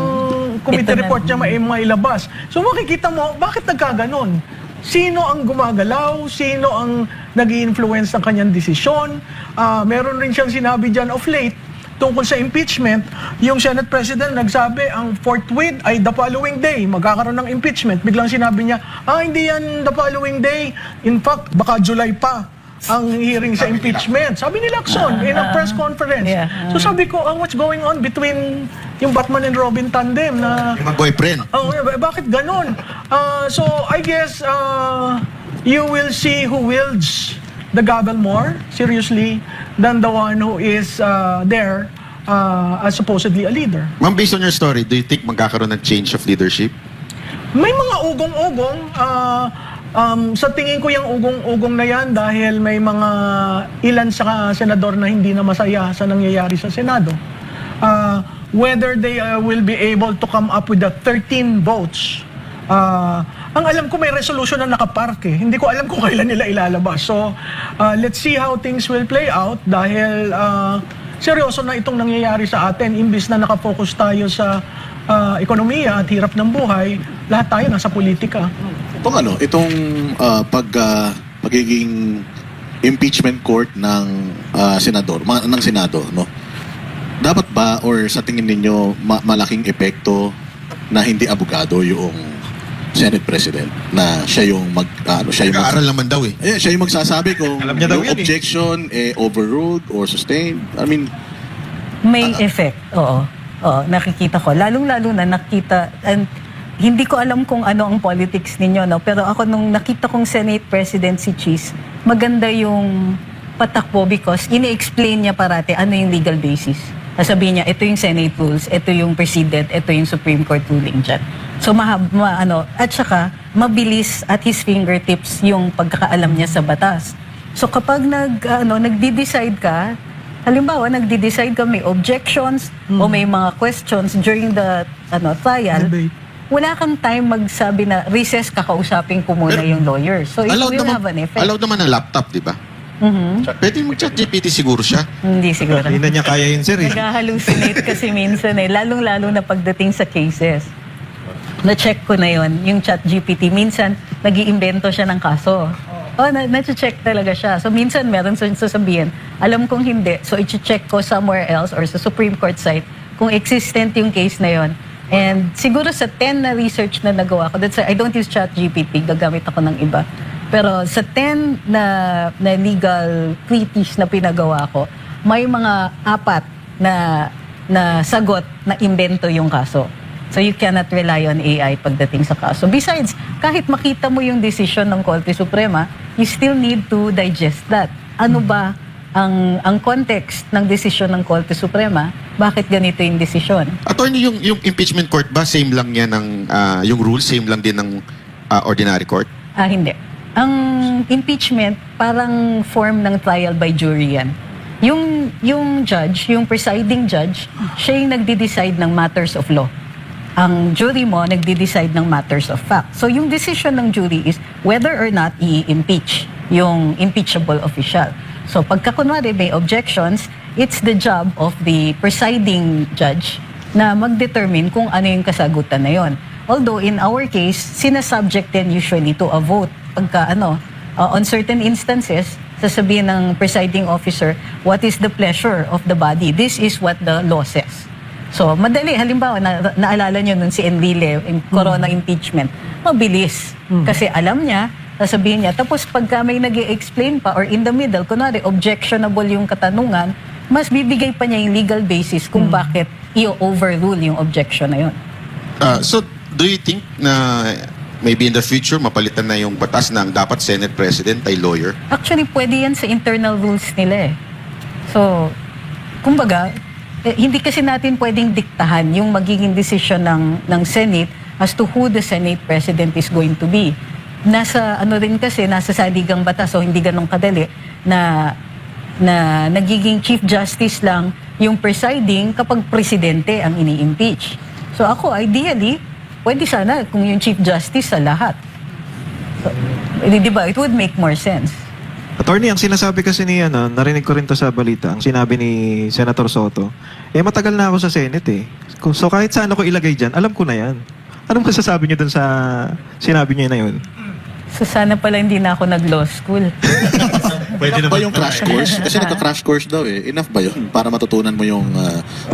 S8: committee report niya mailabas. So makikita mo, bakit nagkaganon? Sino ang gumagalaw? Sino ang nag-i-influence ng kanyang desisyon? Meron rin siyang sinabi dyan of late tungkol sa impeachment. Yung Senate President nagsabi ang forthwith ay the following day magkakaroon ng impeachment. Biglang sinabi niya, hindi yan the following day. In fact, baka July pa ang hearing sa impeachment. Sabi ni Lacson in a press conference. So sabi ko, what's going on between yung Batman and Robin tandem na...
S1: Yung boyfriend.
S8: Bakit ganun? So I guess you will see who wields the gavel more seriously than the one who is there as supposedly a leader.
S1: Ma'am, based on your story, do you think magkakaroon ng change of leadership?
S8: May mga ugong-ugong. Sa tingin ko yung ugong-ugong na yan dahil may mga ilan sa senador na hindi na masaya sa nangyayari sa Senado. Whether they will be able to come up with the 13 votes. Ang alam ko may resolution na nakapark eh. Hindi ko alam kung kailan nila ilalabas. So, let's see how things will play out dahil seryoso na itong nangyayari sa atin. Imbis na nakafocus tayo sa ekonomiya at hirap ng buhay, lahat tayo nasa politika.
S4: Itong pagiging impeachment court ng senador, ng Senado, no? Dapat ba or sa tingin ninyo malaking epekto na hindi abogado yung Senate President na siya yung
S1: Nag-aaral naman daw eh.
S4: siya yung magsasabi kung
S5: Alam niya daw
S4: yung
S5: yan eh.
S4: objection overruled or sustained. I mean,
S7: May effect, oo. Nakikita ko. Lalong-lalo na nakita, and hindi ko alam kung ano ang politics ninyo, no? Pero ako nung nakita kong Senate President si Cheese, maganda yung patakbo because ini-explain niya parati ano yung legal basis. Sasabihin niya, ito yung Senate rules, ito yung President, ito yung Supreme Court ruling dyan. So, at saka, mabilis at his fingertips yung pagkakaalam niya sa batas. So, kapag nagdi-decide ka, halimbawa, nagdi-decide ka, may objections o may mga questions during the trial, wala kang time magsabi na recess, kakausapin ko muna yung lawyer. So, it will have an effect.
S1: Allowed naman ang laptop, di ba? Pwede mag-chat GPT siguro siya.
S7: Hindi siguro.
S5: Hindi na niya kaya yun, sir.
S7: Nag-hallucinate kasi minsan lalong-lalo na pagdating sa cases. Na-check ko na yon yung chat GPT. Minsan, nag-iimbento siya ng kaso. Na-check talaga siya. So, minsan meron sasabihin, alam kong hindi. So, i-check ko somewhere else or sa Supreme Court site kung existent yung case na yon. And siguro sa 10 na research na nagawa ko, that's why I don't use chat GPT, gagamit ako ng iba. Pero sa 10 na legal treatise na pinagawa ko, may mga 4 na sagot na imbento yung kaso. So you cannot rely on AI pagdating sa kaso. Besides, kahit makita mo yung decision ng Korte Suprema, you still need to digest that. Ano ba ang context ng desisyon ng Korte Suprema? Bakit ganito yung desisyon?
S1: Attorney, yung impeachment court ba, same lang yan ng, yung rules, same lang din ng ordinary court?
S7: Hindi. Ang impeachment, parang form ng trial by jury yan. Yung judge, yung presiding judge, siya yung nagde-decide ng matters of law. ang jury mo nagde-decide ng matters of fact. So yung decision ng jury is whether or not i-impeach yung impeachable official. So pagka kunwari may objections, it's the job of the presiding judge na mag-determine kung ano yung kasagutan na yon. Although in our case, sinasubject din usually to a vote. Pagka on certain instances, sasabihin ng presiding officer, what is the pleasure of the body? This is what the law says. So, madali. Halimbawa, naalala nyo nun si Enrile, yung corona impeachment. Mabilis. Kasi alam niya, sasabihin niya. Tapos pagka may nag-i-explain pa or in the middle, kunwari, objectionable yung katanungan, mas bibigay pa niya yung legal basis kung bakit i-overrule yung objection na yun.
S1: So, do you think na maybe in the future mapalitan na yung batas na ang dapat Senate President ay lawyer?
S7: Actually, pwede yan sa internal rules nila eh. So, kumbaga, hindi kasi natin pwedeng diktahan yung magiging desisyon ng Senate as to who the Senate President is going to be. Nasa rin kasi, nasa saligang batas, so hindi ganun kadali, na nagiging Chief Justice lang yung presiding kapag presidente ang ini-impeach. So ako, ideally, pwede sana kung yung Chief Justice sa lahat. So, di ba? It would make more sense.
S5: Attorney, ang sinasabi kasi ni, narinig ko rin to sa balita, ang sinabi ni Senator Soto, matagal na ako sa Senate eh. So kahit saan ako ilagay dyan, alam ko na yan. Anong masasabi niyo dun sa sinabi niya na yun?
S7: So sana pala hindi na ako nag-law school.
S3: Pwede
S4: Enough ba
S3: naman
S4: yung crash course? Kasi nagka-crash course daw eh. Enough ba yun para matutunan mo yung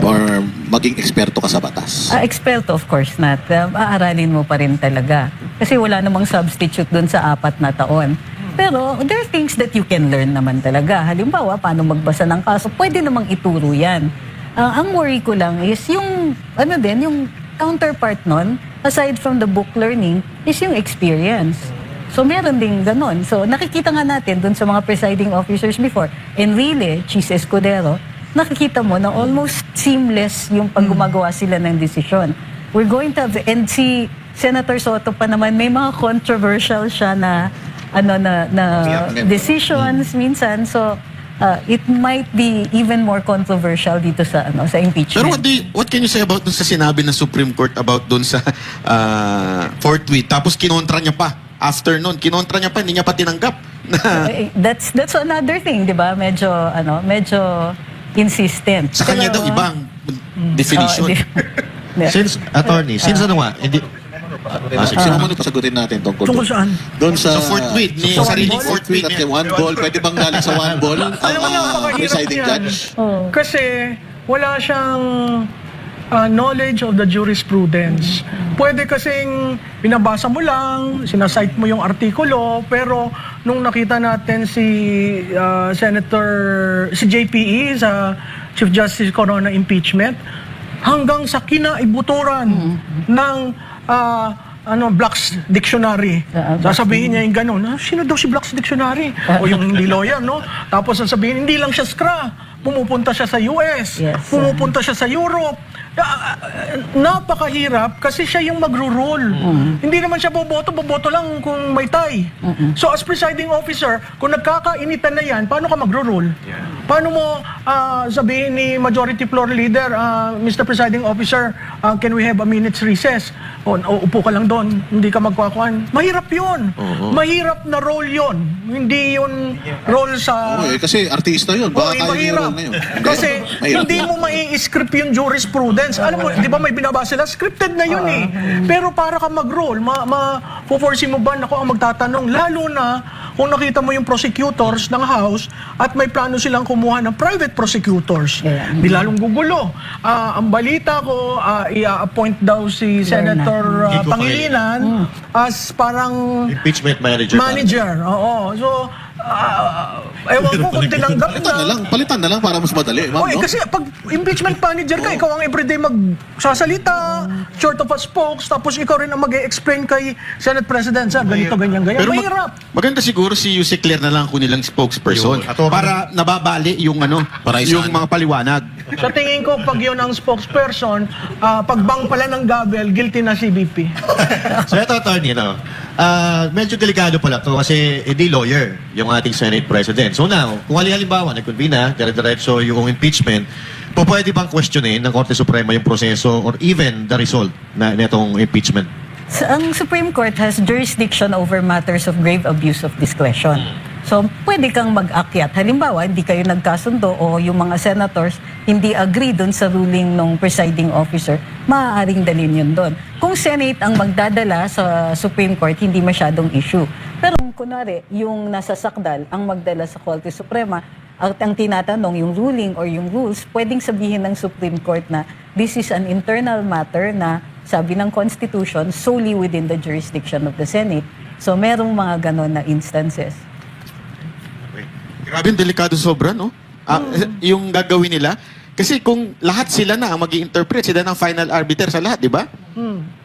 S4: or maging eksperto ka sa batas?
S7: Eksperto, of course not. Aaralin mo pa rin talaga. Kasi wala namang substitute dun sa 4 na taon. Pero there are things that you can learn naman talaga. Halimbawa, paano magbasa ng kaso, pwede namang ituro yan. Ang worry ko lang is yung, yung counterpart nun, aside from the book learning, is yung experience. So meron ding ganon. So nakikita nga natin dun sa mga presiding officers before, Enrile, Chis Escudero, nakikita mo na almost seamless yung paggumagawa sila ng desisyon. We're going to have, and si Senator Soto pa naman, may mga controversial siya na decisions minsan. So it might be even more controversial dito sa impeachment.
S1: Pero what can you say about dun sa sinabi ng Supreme Court about dun sa fourth tweet? Tapos kinontra niya pa. After nun, kinontra niya pa, hindi niya pa tinanggap.
S7: That's another thing, di ba? Medyo insistent.
S1: Sa kanya daw ibang definition.
S3: Since, attorney, since hindi...
S4: Sino mo pasagutin natin tungkol
S8: Tungkol saan?
S4: Doon sa
S1: Sa fourth tweet, ni sariling fourth tweet
S4: at
S1: niya.
S4: one ball. Pwede bang galing sa one ball ang
S8: Alam mo na, napakahirap
S4: presiding
S8: yan.
S4: judge?
S8: Kasi wala siyang knowledge of the jurisprudence. Pwede kasing binabasa mo lang, sinasite mo yung artikulo, pero nung nakita natin si JPE sa Chief Justice Corona impeachment, hanggang sa kinaibuturan ng Black's Dictionary. Sasabihin niya yung gano'n, sino daw si Black's Dictionary? O yung hindi lawyer, no? Tapos sasabihin, hindi lang siya skra. Pumupunta siya sa US, pumupunta siya sa Europe. Napakahirap kasi siya yung magro-rule. Hindi naman siya boboto lang kung may tie. So as presiding officer, kung nagkakainitan na yan, paano ka magro-rule? Paano mo sabihin ni Majority Floor Leader, Mr. Presiding Officer, can we have a minute's recess? O upo ka lang doon, hindi ka magkwakuan. Mahirap yun. Mahirap na role yun. Hindi yun role sa...
S4: Kasi artista yun. Baka kaya niya yung role na yun.
S8: Kasi hindi mo mai-script yung jurisprudence. Alam mo, di ba may binabasa sila? Scripted na yun eh. Pero para ka mag-roll, ma-force mo ba ako ang magtatanong? Lalo na kung nakita mo yung prosecutors ng House at may plano silang kumuha ng private prosecutors. Di lalong gugulo. Ang balita ko, i-appoint daw si Senator Pangilinan as parang
S3: Impeachment manager.
S8: Oo. So, ewan ko kung tinanggap
S4: Palitan na lang para mas madali.
S8: Kasi pag impeachment manager ka, ikaw ang everyday magsasalita, short of a spokes, tapos ikaw rin ang mag-explain kay Senate President, ganito, ganyan.
S1: Pero
S8: Mahirap.
S1: maganda siguro si Yuse Claire na lang kunilang spokesperson para nababali yung yung mga paliwanag.
S8: Sa tingin ko, pag yun ang spokesperson, pagbang pala ng gavel, guilty na si BP.
S3: So ito, attorney, medyo delikado pala to kasi hindi lawyer yung ating Senate President. So now, kung halimbawa, nag-convene na, dire-diretso yung impeachment, pwede bang questionin ng Korte Suprema yung proseso or even the result na itong impeachment?
S7: Ang Supreme Court has jurisdiction over matters of grave abuse of discretion. So, pwede kang mag-akyat. Halimbawa, hindi kayo nagkasundo o yung mga senators hindi agree dun sa ruling ng presiding officer, maaaring dalhin yun doon. Kung Senate ang magdadala sa Supreme Court, hindi masyadong issue. Pero kunwari, yung nasa sakdal ang magdala sa Korte Suprema, at ang tinatanong, yung ruling or yung rules, pwedeng sabihin ng Supreme Court na this is an internal matter na sabi ng Constitution solely within the jurisdiction of the Senate. So, merong mga ganon na instances.
S1: Grabe, delikado sobra, no? Yung gagawin nila. Kasi kung lahat sila na ang mag-i-interpret, sila ng final arbiter sa lahat, di ba?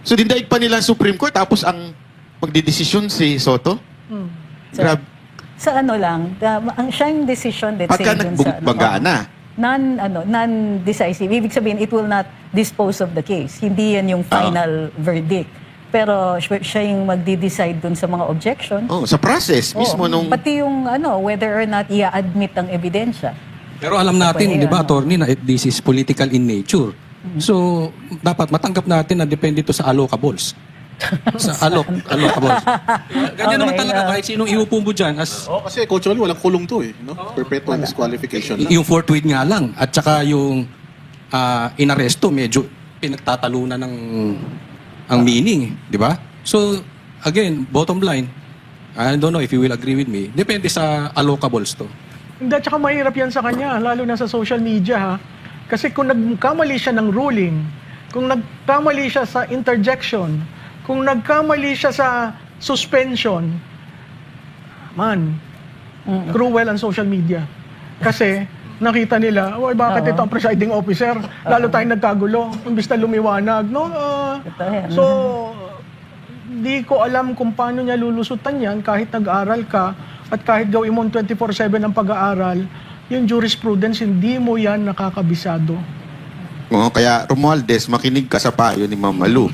S1: So, dindaig pa nila ang Supreme Court, tapos ang magdidesisyon si Soto?
S7: So,
S1: Grabe.
S7: sa ano lang, ang siya yung decision, let's
S1: Pagka
S7: say, dun sa...
S1: nagbaga na.
S7: Non-decisive. Ibig sabihin, it will not dispose of the case. Hindi yan yung final verdict. Pero siya yung magdi-decide dun sa mga objections.
S1: Oh, sa process mismo nung...
S7: Pati yung whether or not i-admit ang ebidensya.
S2: Pero alam natin, di ba, attorney, na this is political in nature. So, dapat matanggap natin na depende ito sa allocables. Sa allocables. Ganyan naman
S7: Okay,
S2: talaga, kahit sinong iupo mo dyan, as
S4: Kasi culturally, walang kulong to eh. No? Perpetual disqualification lang.
S2: yung forthwith nga lang, at saka yung inaresto, medyo pinagtatalunan ng ang meaning, di ba? So, again, bottom line, I don't know if you will agree with me, depende sa allocables to.
S8: Hindi, tsaka mahirap yan sa kanya, lalo na sa social media, ha? Kasi kung nagkamali siya ng ruling, kung nagkamali siya sa interjection, kung nagkamali siya sa suspension, cruel ang social media. Kasi nakita nila, bakit ito ang presiding officer? Lalo tayong nagkagulo, imbis na lumiwanag. No? So, di ko alam kung paano niya lulusutan yan kahit nag-aral ka at kahit gawin mo 24/7 ang pag-aaral, yung jurisprudence, hindi mo yan nakakabisado.
S1: Oh, kaya Romualdez, makinig ka sa payo ni Ma'am Malu.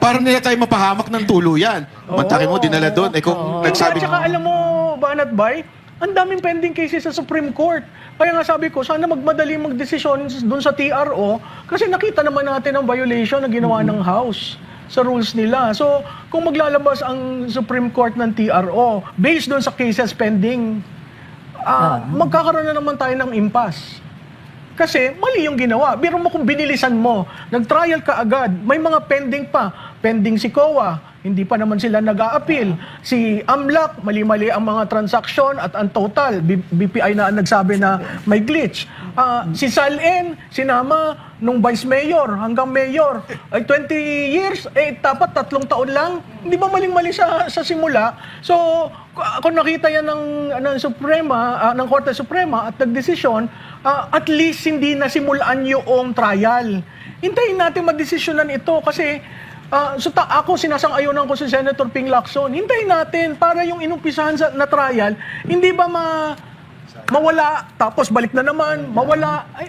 S1: Parang nila tayo mapahamak ng tuluyan. Mantakin mo, dinala doon. Kung nagsabi...
S8: At saka alam mo, Banat Bay, ang daming pending cases sa Supreme Court. Kaya nga sabi ko, sana magmadali magdesisyon doon sa TRO kasi nakita naman natin ang violation na ginawa ng House sa rules nila. So, kung maglalabas ang Supreme Court ng TRO based doon sa cases pending, magkakaroon na naman tayo ng impasse. Kasi mali yung ginawa. Biro mo kung binilisan mo, nag-trial ka agad, may mga pending pa. Pending si COA, hindi pa naman sila nag-a-appeal. Si AMLAC, mali-mali ang mga transaksyon at ang total. BPI na nagsabi na may glitch. Si SALN, sinama nung vice mayor hanggang mayor. Ay 20 years, dapat 3 taon lang. Hindi ba maling-mali sa simula? So, kung nakita yan ng Suprema, ng Korte Suprema at nagdesisyon, at least hindi nasimulan yung trial. Hintayin natin magdesisyonan ito kasi ako sinasang-ayunan ko si Senator Ping Lacson. Hintayin natin para yung inumpisahan na trial, hindi ba mawala, tapos balik na naman, mawala. Ay,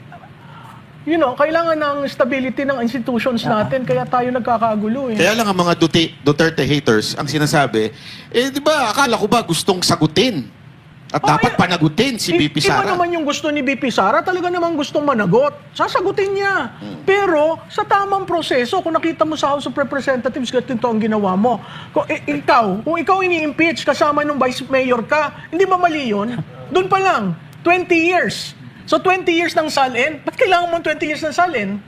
S8: kailangan ng stability ng institutions natin, kaya tayo nagkakagulo eh.
S1: Kaya lang ang mga Duterte haters, ang sinasabi, di ba, akala ko ba gustong sagutin? At dapat panagutin si BP Sara.
S8: Iba naman yung gusto ni BP Sara, talaga namang gustong managot. Sasagutin niya. Pero sa tamang proseso, kung nakita mo sa House of Representatives, ganito ang ginawa mo. Kung ikaw ini-impeach kasama nung vice mayor ka, hindi ba mali yun? Doon pa lang, 20 years. So 20 years ng SALN, ba't kailangan mo 20 years ng SALN?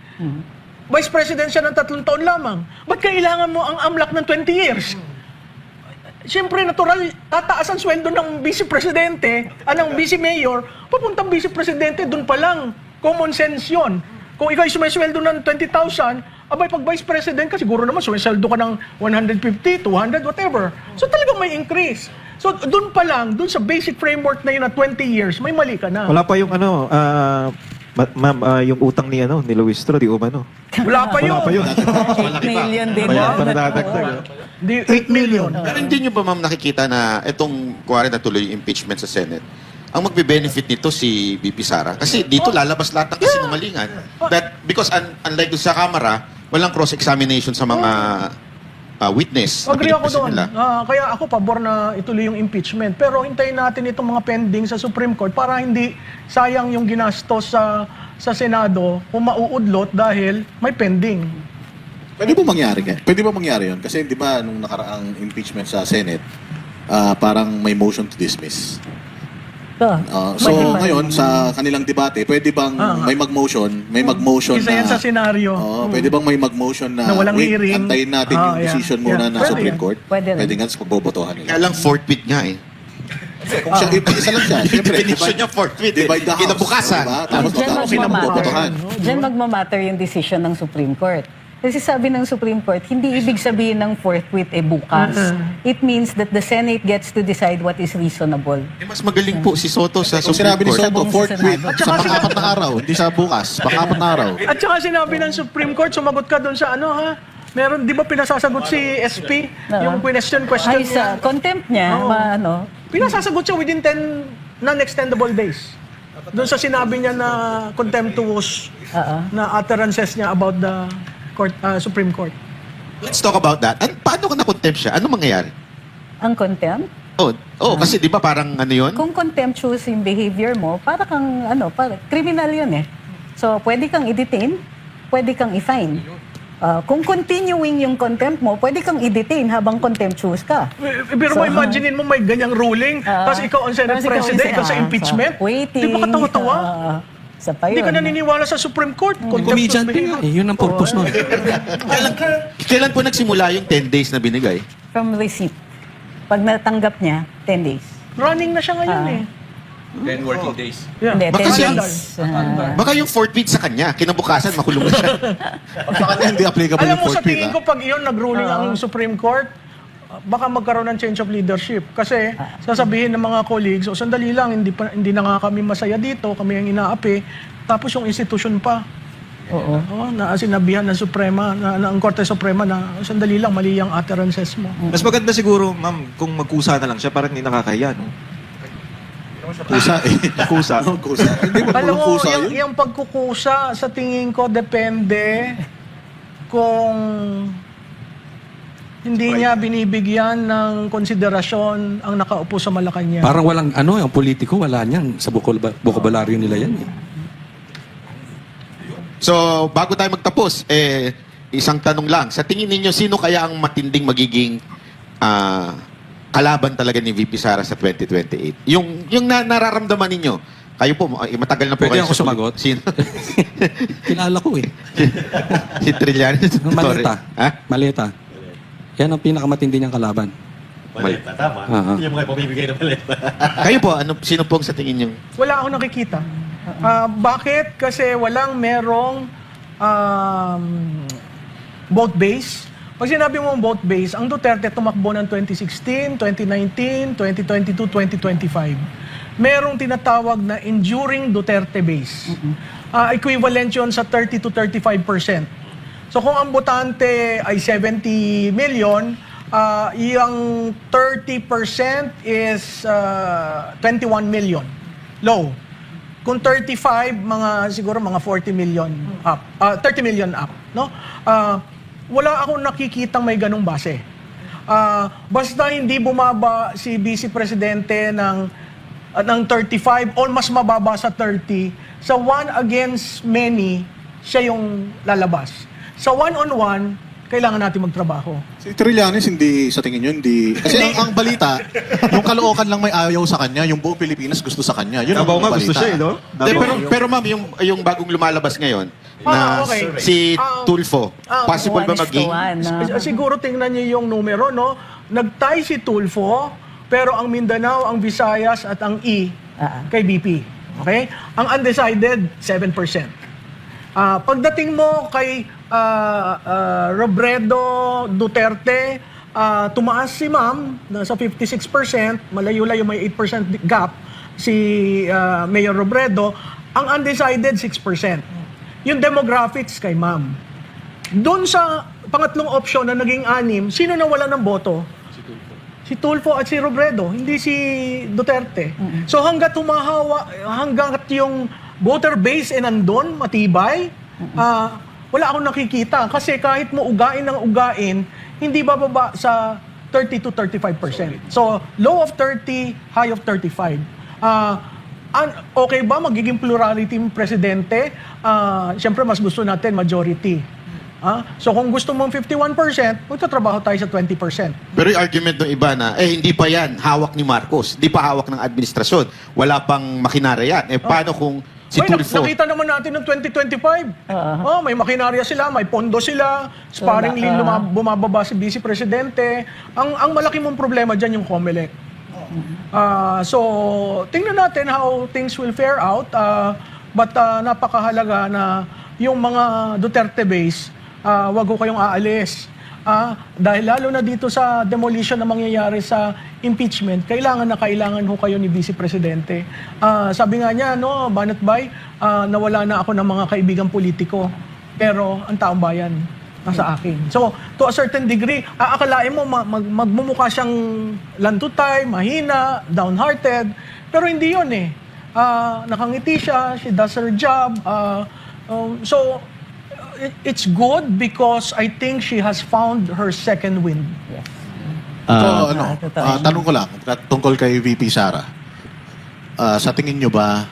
S8: Vice President siya ng 3 taon lamang. Ba't kailangan mo ang AMLAC ng 20 years? Siyempre, natural, tataas ang sweldo ng vice-presidente, ng vice-mayor, papuntang vice-presidente, doon pa lang. Common sense yun. Kung ikaw ay sumisweldo ng 20,000, abay, pag vice-president ka, siguro naman sumisweldo ka ng 150, 200, whatever. So talagang may increase. So doon pa lang, doon sa basic framework na yun na 20 years, may mali ka na.
S5: Wala pa yung yung utang ni Luistro, di umano.
S8: Wala pa yun.
S7: 8 million din.
S5: Kaya pa nadadagdag.
S8: 8 million.
S1: Pero hindi nyo ba, ma'am, nakikita na itong kuwari na tuloy yung impeachment sa Senate, ang magbe-benefit nito si BP Sara? Kasi dito lalabas lahat ng kasinungalingan. Because unlike doon sa Kamara, walang cross-examination sa mga witness. na
S8: Agree ako
S1: pinagpasa
S8: doon.
S1: nila.
S8: Kaya ako pabor na ituloy yung impeachment. Pero hintayin natin itong mga pending sa Supreme Court para hindi sayang yung ginastos sa Senado kung mauudlot dahil may pending.
S4: Pwede ba mangyari? Pwede ba mangyari yun? Kasi di ba nung nakaraang impeachment sa Senate, parang may motion to dismiss. So ngayon sa kanilang debate, pwede bang may mag-motion
S8: Isa yan sa senaryo.
S4: pwede bang may mag-motion na,
S8: Na walang hearing.
S4: antayin natin yung
S8: Yeah.
S4: decision muna
S8: Yeah.
S4: ng
S8: Pwede
S4: Supreme
S8: yan.
S4: Court?
S7: Pwede rin.
S4: Pwede nga sa pagbobotohan nila.
S1: Kaya lang forfeit nga eh.
S4: Kung siya, isa lang siya. Siyempre,
S1: Definition niya forfeit eh.
S4: divide the house.
S1: Kinabukasan.
S4: Diba? Tapos
S7: Diyan
S4: magkakaroon sila
S7: magmamatter.
S4: magbobotohan.
S7: Diyan magmamatter yung decision ng Supreme Court. Kasi sabi ng Supreme Court, hindi ibig sabihin ng forthwith bukas. It means that the Senate gets to decide what is reasonable.
S1: Eh, mas magaling po si Soto sa
S4: Kung
S1: Supreme
S4: sinabi ni
S1: Court.
S4: Soto,
S7: Sa
S4: fourth week,
S7: Senado.
S4: sa pang-apat na araw, hindi sa bukas, pang-apat na araw.
S8: At saka sinabi ng Supreme Court, sumagot ka doon sa ano ha? Meron, di ba pinasasagot si SP? Yung question
S7: Ay,
S8: niya.
S7: sa contempt niya,
S8: Oo. Pinasasagot siya within 10 non-extendable days. Doon sa sinabi niya na contemptuous na utterances niya about the Supreme Court.
S1: Let's talk about that. Paano ka na-contempt siya? Ano mangyayari?
S7: ang contempt.
S1: Kasi di ba parang ano yun?
S7: Kung contemptuous yung behavior mo, para kang, criminal yun eh. So, pwede kang i-detain, pwede kang i-fine. Kung continuing yung contempt mo, pwede kang i-detain habang contemptuous ka.
S8: Pero mo imaginein mo may ganyang ruling, tapos ikaw ang Senate
S7: tapos ikaw
S8: President, ikaw sa
S7: so,
S8: impeachment.
S7: waiting.
S8: Di ba katawa-tawa?
S7: Sa pa
S8: Hindi
S7: yun.
S8: ka naniniwala sa Supreme Court.
S2: Comedian din nga eh. Yun ang purpose nun.
S1: Kailan po nagsimula yung 10 days na binigay?
S7: From receipt. Pag natanggap niya, 10 days.
S8: Running na siya ngayon eh.
S2: 10 working days.
S8: Yeah.
S7: Hindi,
S1: Baka
S7: 10
S1: siya-
S7: days.
S1: Baka yung forfeit sa kanya, kinabukasan makulong na siya.
S4: Sa kanya, hindi applicable
S8: Alam
S4: yung
S8: mo,
S4: fourth
S8: sa
S4: week.
S8: tingin ko, pag iyon nag-ruling ang Supreme Court, baka magkaroon ng change of leadership. Kasi sasabihin ng mga colleagues, sandali lang, hindi na nga kami masaya dito, kami ang inaapi. Tapos yung institution pa. Na sinabihan ng Suprema, ng Korte Suprema na sandali lang, mali yung utterances mo.
S5: Mas maganda siguro, ma'am, kung magkusa na lang siya para hindi nakakahiya, no?
S4: Kusa eh.
S5: Kusa.
S4: Kusa. Hindi ba
S8: Alam mo,
S4: kusa yun?
S8: yung pagkukusa, sa tingin ko, depende kung hindi niya binibigyan ng konsiderasyon ang nakaupo sa Malacanang.
S2: Parang walang ang politiko, wala niyan. Sa bokabularyo nila yan eh.
S1: So, bago tayo magtapos, isang tanong lang. Sa tingin ninyo, sino kaya ang matinding magiging kalaban talaga ni VP Sara sa 2028? Yung nararamdaman ninyo, kayo po, matagal na po
S2: Pwede
S1: kayo
S2: ako
S1: sa
S2: sumagot?
S1: Sino?
S2: Kilala ko eh.
S1: Si Trillanes.
S2: Maleta.
S1: Ha?
S2: Maleta. Yan ang pinakamatindi niyang kalaban.
S3: Maleta, tama.
S2: Aha.
S3: Yung mga pamibigay ng maleta.
S1: Kayo po, sino po ang sa tingin nyo?
S8: Wala akong nakikita. Bakit? Kasi merong vote base. Pag sinabi mo vote base, ang Duterte tumakbo ng 2016, 2019, 2022, 2025. Merong tinatawag na enduring Duterte base. Equivalent yun sa 30 to 35%. So kung ang botante ay 70 million, yung 30% is 21 million. Low. Kung 35, siguro mga 40 million up. 30 million up, no? Wala akong nakikitang may ganung base. Basta hindi bumaba si Vice Presidente ng 35 o mas mababa sa 30, sa one against many, siya yung lalabas. Sa one-on-one, kailangan natin magtrabaho.
S4: Si Trillanes, hindi, sa tingin nyo, hindi. Kasi ang balita, yung Caloocan lang may ayaw sa kanya, yung buong Pilipinas gusto sa kanya. Yun ang balita.
S5: no?
S1: Pero ma'am, yung bagong lumalabas ngayon, na
S8: okay.
S1: si Tulfo, possible ba
S7: 1:1,
S1: maging?
S8: Siguro tingnan niyo yung numero, no? Nag-tie si Tulfo, pero ang Mindanao, ang Visayas at ang kay BP. Okay? Ang undecided, 7%. Pagdating mo kay Robredo Duterte, tumaas si ma'am, nasa 56%, malayo-layo may 8% gap si Mayor Robredo, ang undecided 6%. Yung demographics kay ma'am. Doon sa pangatlong option na naging 6, sino nawala ng boto? Si Tulfo at si Robredo, hindi si Duterte. So hanggat hanggat yung voter base nandun, matibay, wala akong nakikita. Kasi kahit mo ugain ng ugain, hindi bababa sa 30 to 35%. So, low of 30, high of 35. Okay ba magiging plurality yung presidente? Siyempre, mas gusto natin majority. So, kung gusto mong 51%, magtatrabaho tayo sa 20%.
S1: Pero yung argument ng iba na, hindi pa yan hawak ni Marcos. Hindi pa hawak ng administrasyon. Wala pang makinarya yan. Paano kung si Tulfo?
S8: Nakita naman natin ng 2025. May makinarya sila, may pondo sila, sparingly bumababa si Vice Presidente. Ang malaki mong problema dyan yung COMELEC. So, tingnan natin how things will fare out. But napakahalaga na yung mga Duterte base, wag ko kayong aalis. Dahil lalo na dito sa demolition na mangyayari sa impeachment, kailangan ho kayo ni Vice Presidente. Sabi nga niya, no, Banat Bay, nawala na ako ng mga kaibigang politiko. Pero ang taong bayan, nasa akin. So, to a certain degree, aakalain mo magmumukha siyang lantutay, mahina, downhearted, pero hindi yun eh. Nakangiti siya, she does her job. So, it's good because I think she has found her second wind.
S7: Yes.
S4: Tanong ko lang, tungkol kay VP Sara. Sa tingin nyo ba,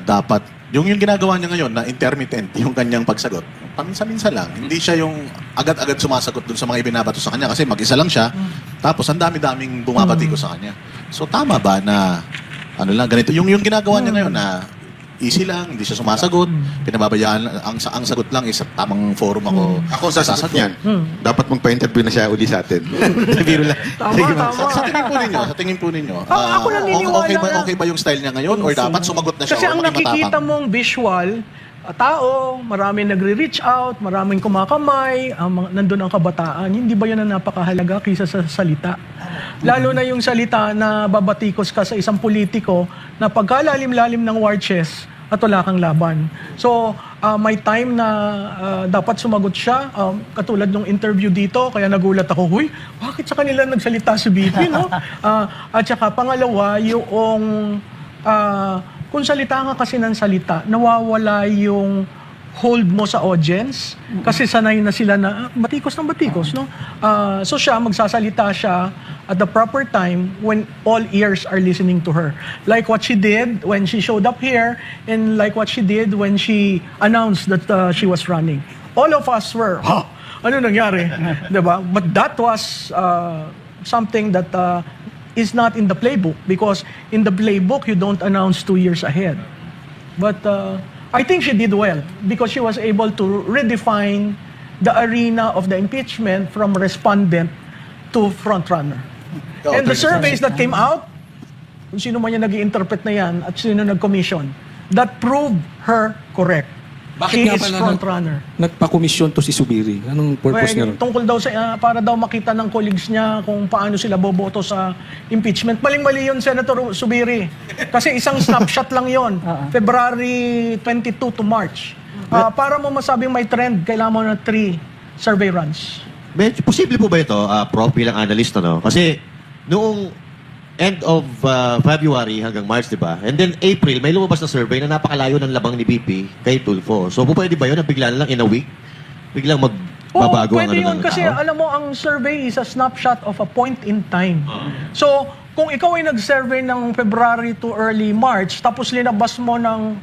S4: dapat, yung ginagawa niya ngayon na intermittent, yung kanyang pagsagot, paminsan-minsan lang, hindi siya yung agad-agad sumasagot dun sa mga ibinabato sa kanya kasi mag-isa lang siya, tapos ang dami-daming bumabati ko sa kanya. So tama ba na, ganito, yung ginagawa niya ngayon na easy lang, hindi siya sumasagot, pinababayaan, ang sagot lang is sa tamang forum
S1: Ako sasagot niyan. Dapat magpa-interview na siya uli sa atin. Biro lang.
S8: Tama.
S4: Sa tingin po ninyo,
S8: Ako naniniwala na-
S4: okay ba yung style niya ngayon or dapat sumagot na siya
S8: Kasi
S4: or
S8: ang
S4: maging
S8: nakikita
S4: matapang?
S8: mong visual, tao, maraming nagre-reach out, maraming kumakamay, nandun ang kabataan. Hindi ba yan ang napakahalaga kaysa sa salita? Lalo na yung salita na babatikos ka sa isang politiko na pagkalalim-lalim ng war chest at wala kang laban. So, may time na dapat sumagot siya. Katulad ng interview dito, kaya nagulat ako, huy, bakit sa kanila nagsalita si BP, no? At saka pangalawa, yung kung salita ka kasi ng salita, nawawala yung hold mo sa audience kasi sanay na sila na batikos ng batikos, no? So siya, magsasalita siya at the proper time when all ears are listening to her. Like what she did when she showed up here and like what she did when she announced that she was running. All of us were, ano nangyari? Diba? But that was something that is not in the playbook because in the playbook you don't announce 2 years ahead. But I think she did well because she was able to redefine the arena of the impeachment from respondent to frontrunner. And the surveys that came out, kung sino man yung nag-i-interpret na yan at sino nag-commission, that proved her correct.
S2: Bakit
S8: She
S2: nga
S8: is
S2: pala
S8: frontrunner.
S2: nagpa-komisyon to si Subiri? Anong purpose niya ron?
S8: Tungkol daw sa, para daw makita ng colleagues niya kung paano sila boboto sa impeachment. Maling-mali yun, Senator Subiri. Kasi isang snapshot lang yun. February 22 to March. Para mo masabing may trend, kailangan mo na 3 survey runs.
S3: Posible po ba ito, Prof, bilang analyst, no? Kasi noong end of February hanggang March, di ba? And then April, may lumabas na survey na napakalayo ng labang ni BP kay Tulfo. So, pwede ba yun na bigla na lang in a week? Biglang magbabago ang
S8: pwede
S3: ano
S8: yun
S3: ng
S8: kasi
S3: tao?
S8: alam mo, ang survey is a snapshot of a point in time. So, kung ikaw ay nag-survey ng February to early March, tapos linabas mo ng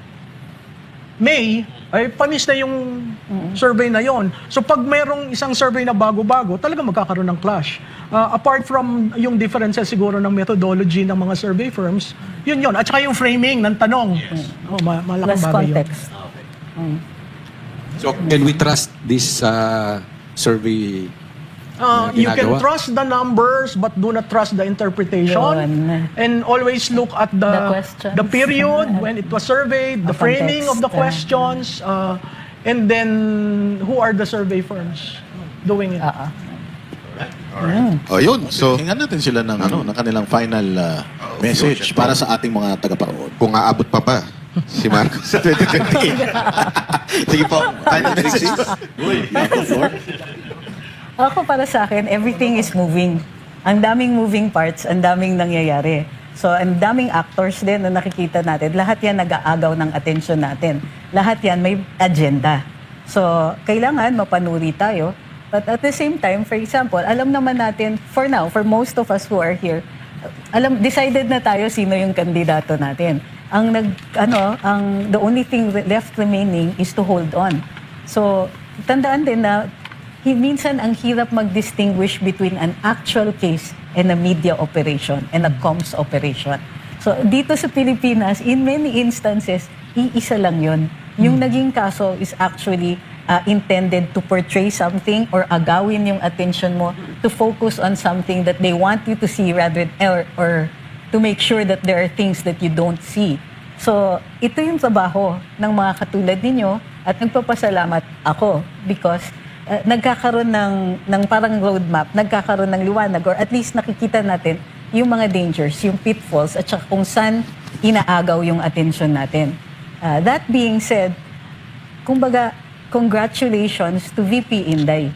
S8: May, ay panis na yung survey na yon. So pag merong isang survey na bago-bago, talaga magkakaroon ng clash. Apart from yung differences siguro ng methodology ng mga survey firms, yun. At saka yung framing ng tanong. Malaking
S7: Plus
S8: bagay yun.
S7: context.
S2: So, can we trust this survey?
S8: You can
S2: ginagawa?
S8: trust the numbers but do not trust the interpretation.
S7: Yun.
S8: And always look at
S7: The questions.
S8: the period when it was surveyed, the
S7: The
S8: framing of the
S7: context.
S8: questions, and then who are the survey firms doing it.
S1: Yun. So,
S4: Tingnan natin sila ng, ng kanilang final message para sa ating mga tagapanood.
S1: kung aabot pa si Marcos sa 2028. Sige po, final message.
S7: Ako para sa akin, everything is moving. Ang daming moving parts, ang daming nangyayari. So, ang daming actors din na nakikita natin. Lahat yan nag-aagaw ng atensyon natin. Lahat yan may agenda. So, kailangan mapanuri tayo. But at the same time, for example, alam naman natin, for now, for most of us who are here, decided na tayo sino yung kandidato natin. The only thing left remaining is to hold on. So, tandaan din na minsan ang hirap mag-distinguish between an actual case and a media operation and a comms operation. So, dito sa Pilipinas, in many instances, iisa lang yun. Yung naging kaso is actually intended to portray something or agawin yung attention mo to focus on something that they want you to see rather or to make sure that there are things that you don't see. So, ito yung trabaho ng mga katulad ninyo at nagpapasalamat ako because nagkakaroon ng parang roadmap, nagkakaroon ng liwanag or at least nakikita natin yung mga dangers, yung pitfalls at saka kung saan inaagaw yung attention natin. That being said, kumbaga, congratulations to VP Inday.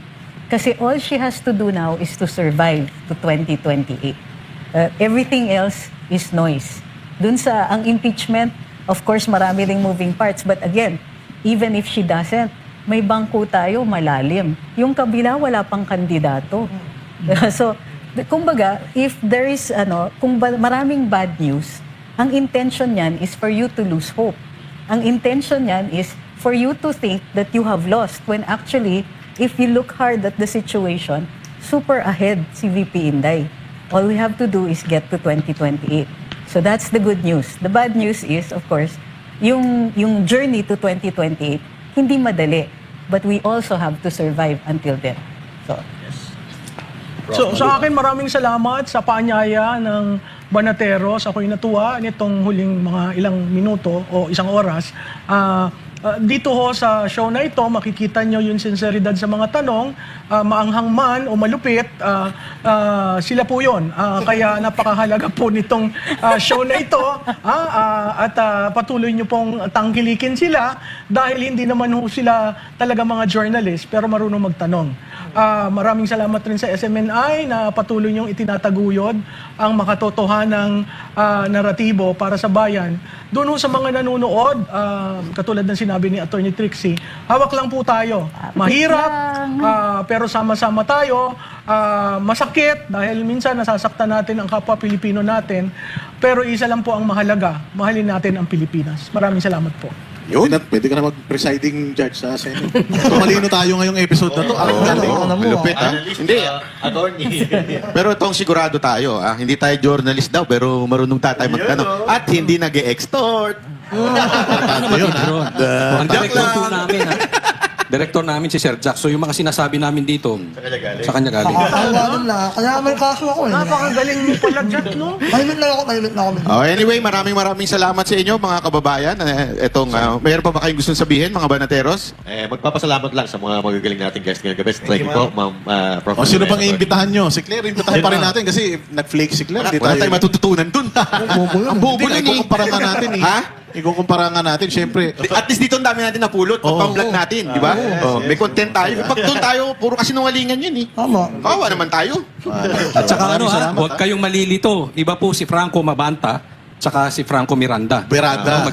S7: Kasi all she has to do now is to survive to 2028. Everything else is noise. Dun sa ang impeachment, of course, marami ring moving parts. But again, even if she doesn't, may bangko tayo malalim. Yung kabila, wala pang kandidato. So, kumbaga, if there is, kung maraming bad news, ang intention niyan is for you to lose hope. Ang intention niyan is for you to think that you have lost when actually, if you look hard at the situation, super ahead si VP Inday. All we have to do is get to 2028. So that's the good news. The bad news is, of course, yung journey to 2028, hindi madali. But we also have to survive until then.
S8: So sa akin, maraming salamat sa paanyaya ng Banateros. Ako'y natuwa nitong huling mga ilang minuto o isang oras. Dito ho sa show na ito, makikita nyo yung sinseridad sa mga tanong, maanghang man o malupit, sila po yun. Kaya napakahalaga po nitong show na ito at patuloy nyo pong tangkilikin sila dahil hindi naman ho sila talaga mga journalist pero marunong magtanong. Maraming salamat rin sa SMNI na patuloy nyong itinataguyod ang makatotohanang naratibo para sa bayan. Doon ho sa mga nanonood, katulad ng sinabi ni Attorney Trixie, hawak lang po tayo. Mahirap, pero sama-sama tayo. Masakit dahil minsan nasasaktan natin ang kapwa Pilipino natin. Pero isa lang po ang mahalaga, mahalin natin ang Pilipinas. Maraming salamat po.
S4: Yun, pwede ka na mag-presiding judge sa Senate. Tumalino tayo ngayong episode na to.
S1: Malupit, ha? Hindi.
S3: Attorney.
S1: Pero itong sigurado tayo, hindi tayo journalist daw, pero marunong tayo magtanong. At hindi nag-e-extort.
S2: Ang director po namin, director namin si Sir Jack. So yung mga sinasabi namin dito, sa kanya galing.
S6: Nakakaawa na. Kaya may kaso ako eh.
S8: Napakagaling mo pala, Jack, no?
S6: Tahimik na ako.
S1: Anyway, maraming salamat sa inyo, mga kababayan. Mayroon pa ba kayong gustong sabihin, mga Banateros?
S3: Magpapasalamat lang sa mga magagaling nating guests ngayong gabi. Thank you po, Ma'am Prof.
S4: O sino bang iimbitahan nyo? Si Claire, imbitahan pa rin natin kasi nag-flake si Claire.
S1: Wala tayong matututunan dun. Ang bobo lang eh.
S4: Ikukumpara nga natin eh.
S1: Ha?
S4: Ikukumpara nga natin, syempre.
S1: At least dito ang dami natin napulot pag-vlog natin, di ba? May content tayo. Pag doon tayo, puro kasinungalingan yun eh.
S6: Tama.
S1: Kawawa naman tayo.
S2: At saka huwag kayong malilito. Iba po si Franco Mabanta, tsaka si Franco Miranda.
S4: Beranda.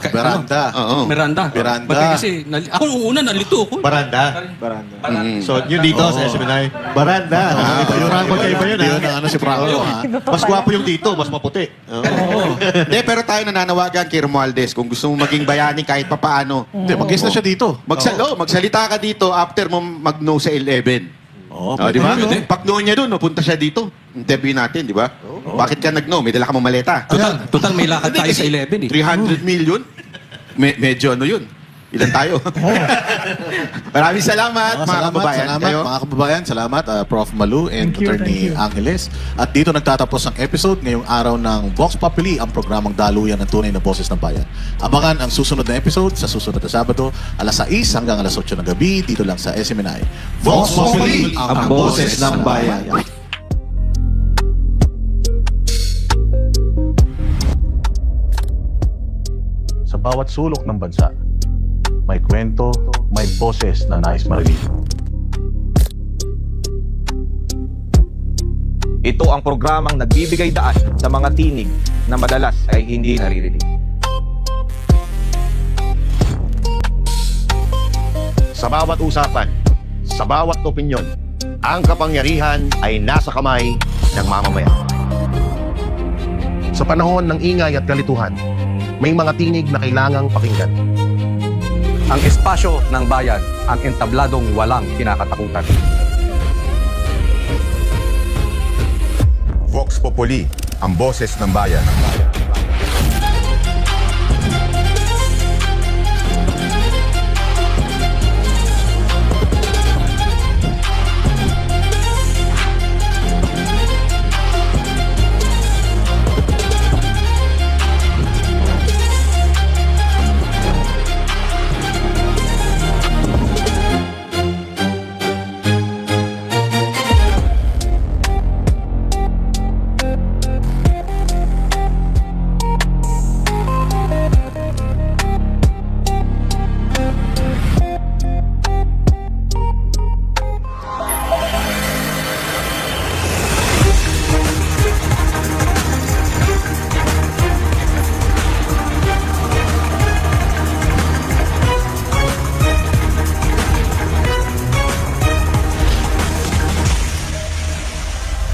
S1: Oo.
S2: Miranda.
S4: Miranda.
S2: Bakit kasi, ako nung una nalito ako.
S3: Baranda. So, yun dito sa SMNI. Baranda. Yung rank magkaiba yun,
S4: Yun ang si Franco, ha?
S3: Mas gwapo yung dito, mas maputi.
S1: Hindi, pero tayo nananawagan kay Romualdez kung gusto mo maging bayani kahit papaano.
S4: Hindi, mag-guest na siya dito.
S1: Magsalita ka dito after mo mag-no sa 11. Di ba? Pag no niya doon, punta siya dito. Interview natin, di ba? Bakit ka nag-no? May dala ka mong maleta.
S2: Total may lakad tayo sa 11 eh.
S1: 300 million? Medyo ano yun? Ilan tayo? Maraming salamat, mga kababayan.
S4: Salamat,
S1: Kayo?
S4: mga kababayan. Salamat, Prof. Malu and
S8: Thank you,
S4: Attorney
S8: thank you.
S4: Angeles. At dito nagtatapos ang episode ngayong araw ng Vox Populi, ang programang daluyan ng tunay na boses ng bayan. Abangan ang susunod na episode sa susunod na Sabado, alas 6 hanggang alas 8 ng gabi, dito lang sa SMNI. Vox Populi, ang boses ng bayan. Sa bawat sulok ng bansa, may kwento, may boses na nais marinig.
S10: Ito ang programang nagbibigay daan sa mga tinig na madalas ay hindi naririnig. Sa
S11: Sa bawat usapan, sa bawat opinyon, ang kapangyarihan ay nasa kamay ng mamamayan. Sa panahon ng ingay at kalituhan, may mga tinig na kailangang pakinggan.
S2: Ang espasyo ng bayan, ang entabladong walang kinakatakutan.
S11: Vox Populi, ang boses ng bayan.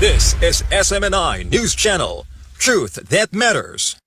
S12: This is SMNI News Channel. Truth that matters.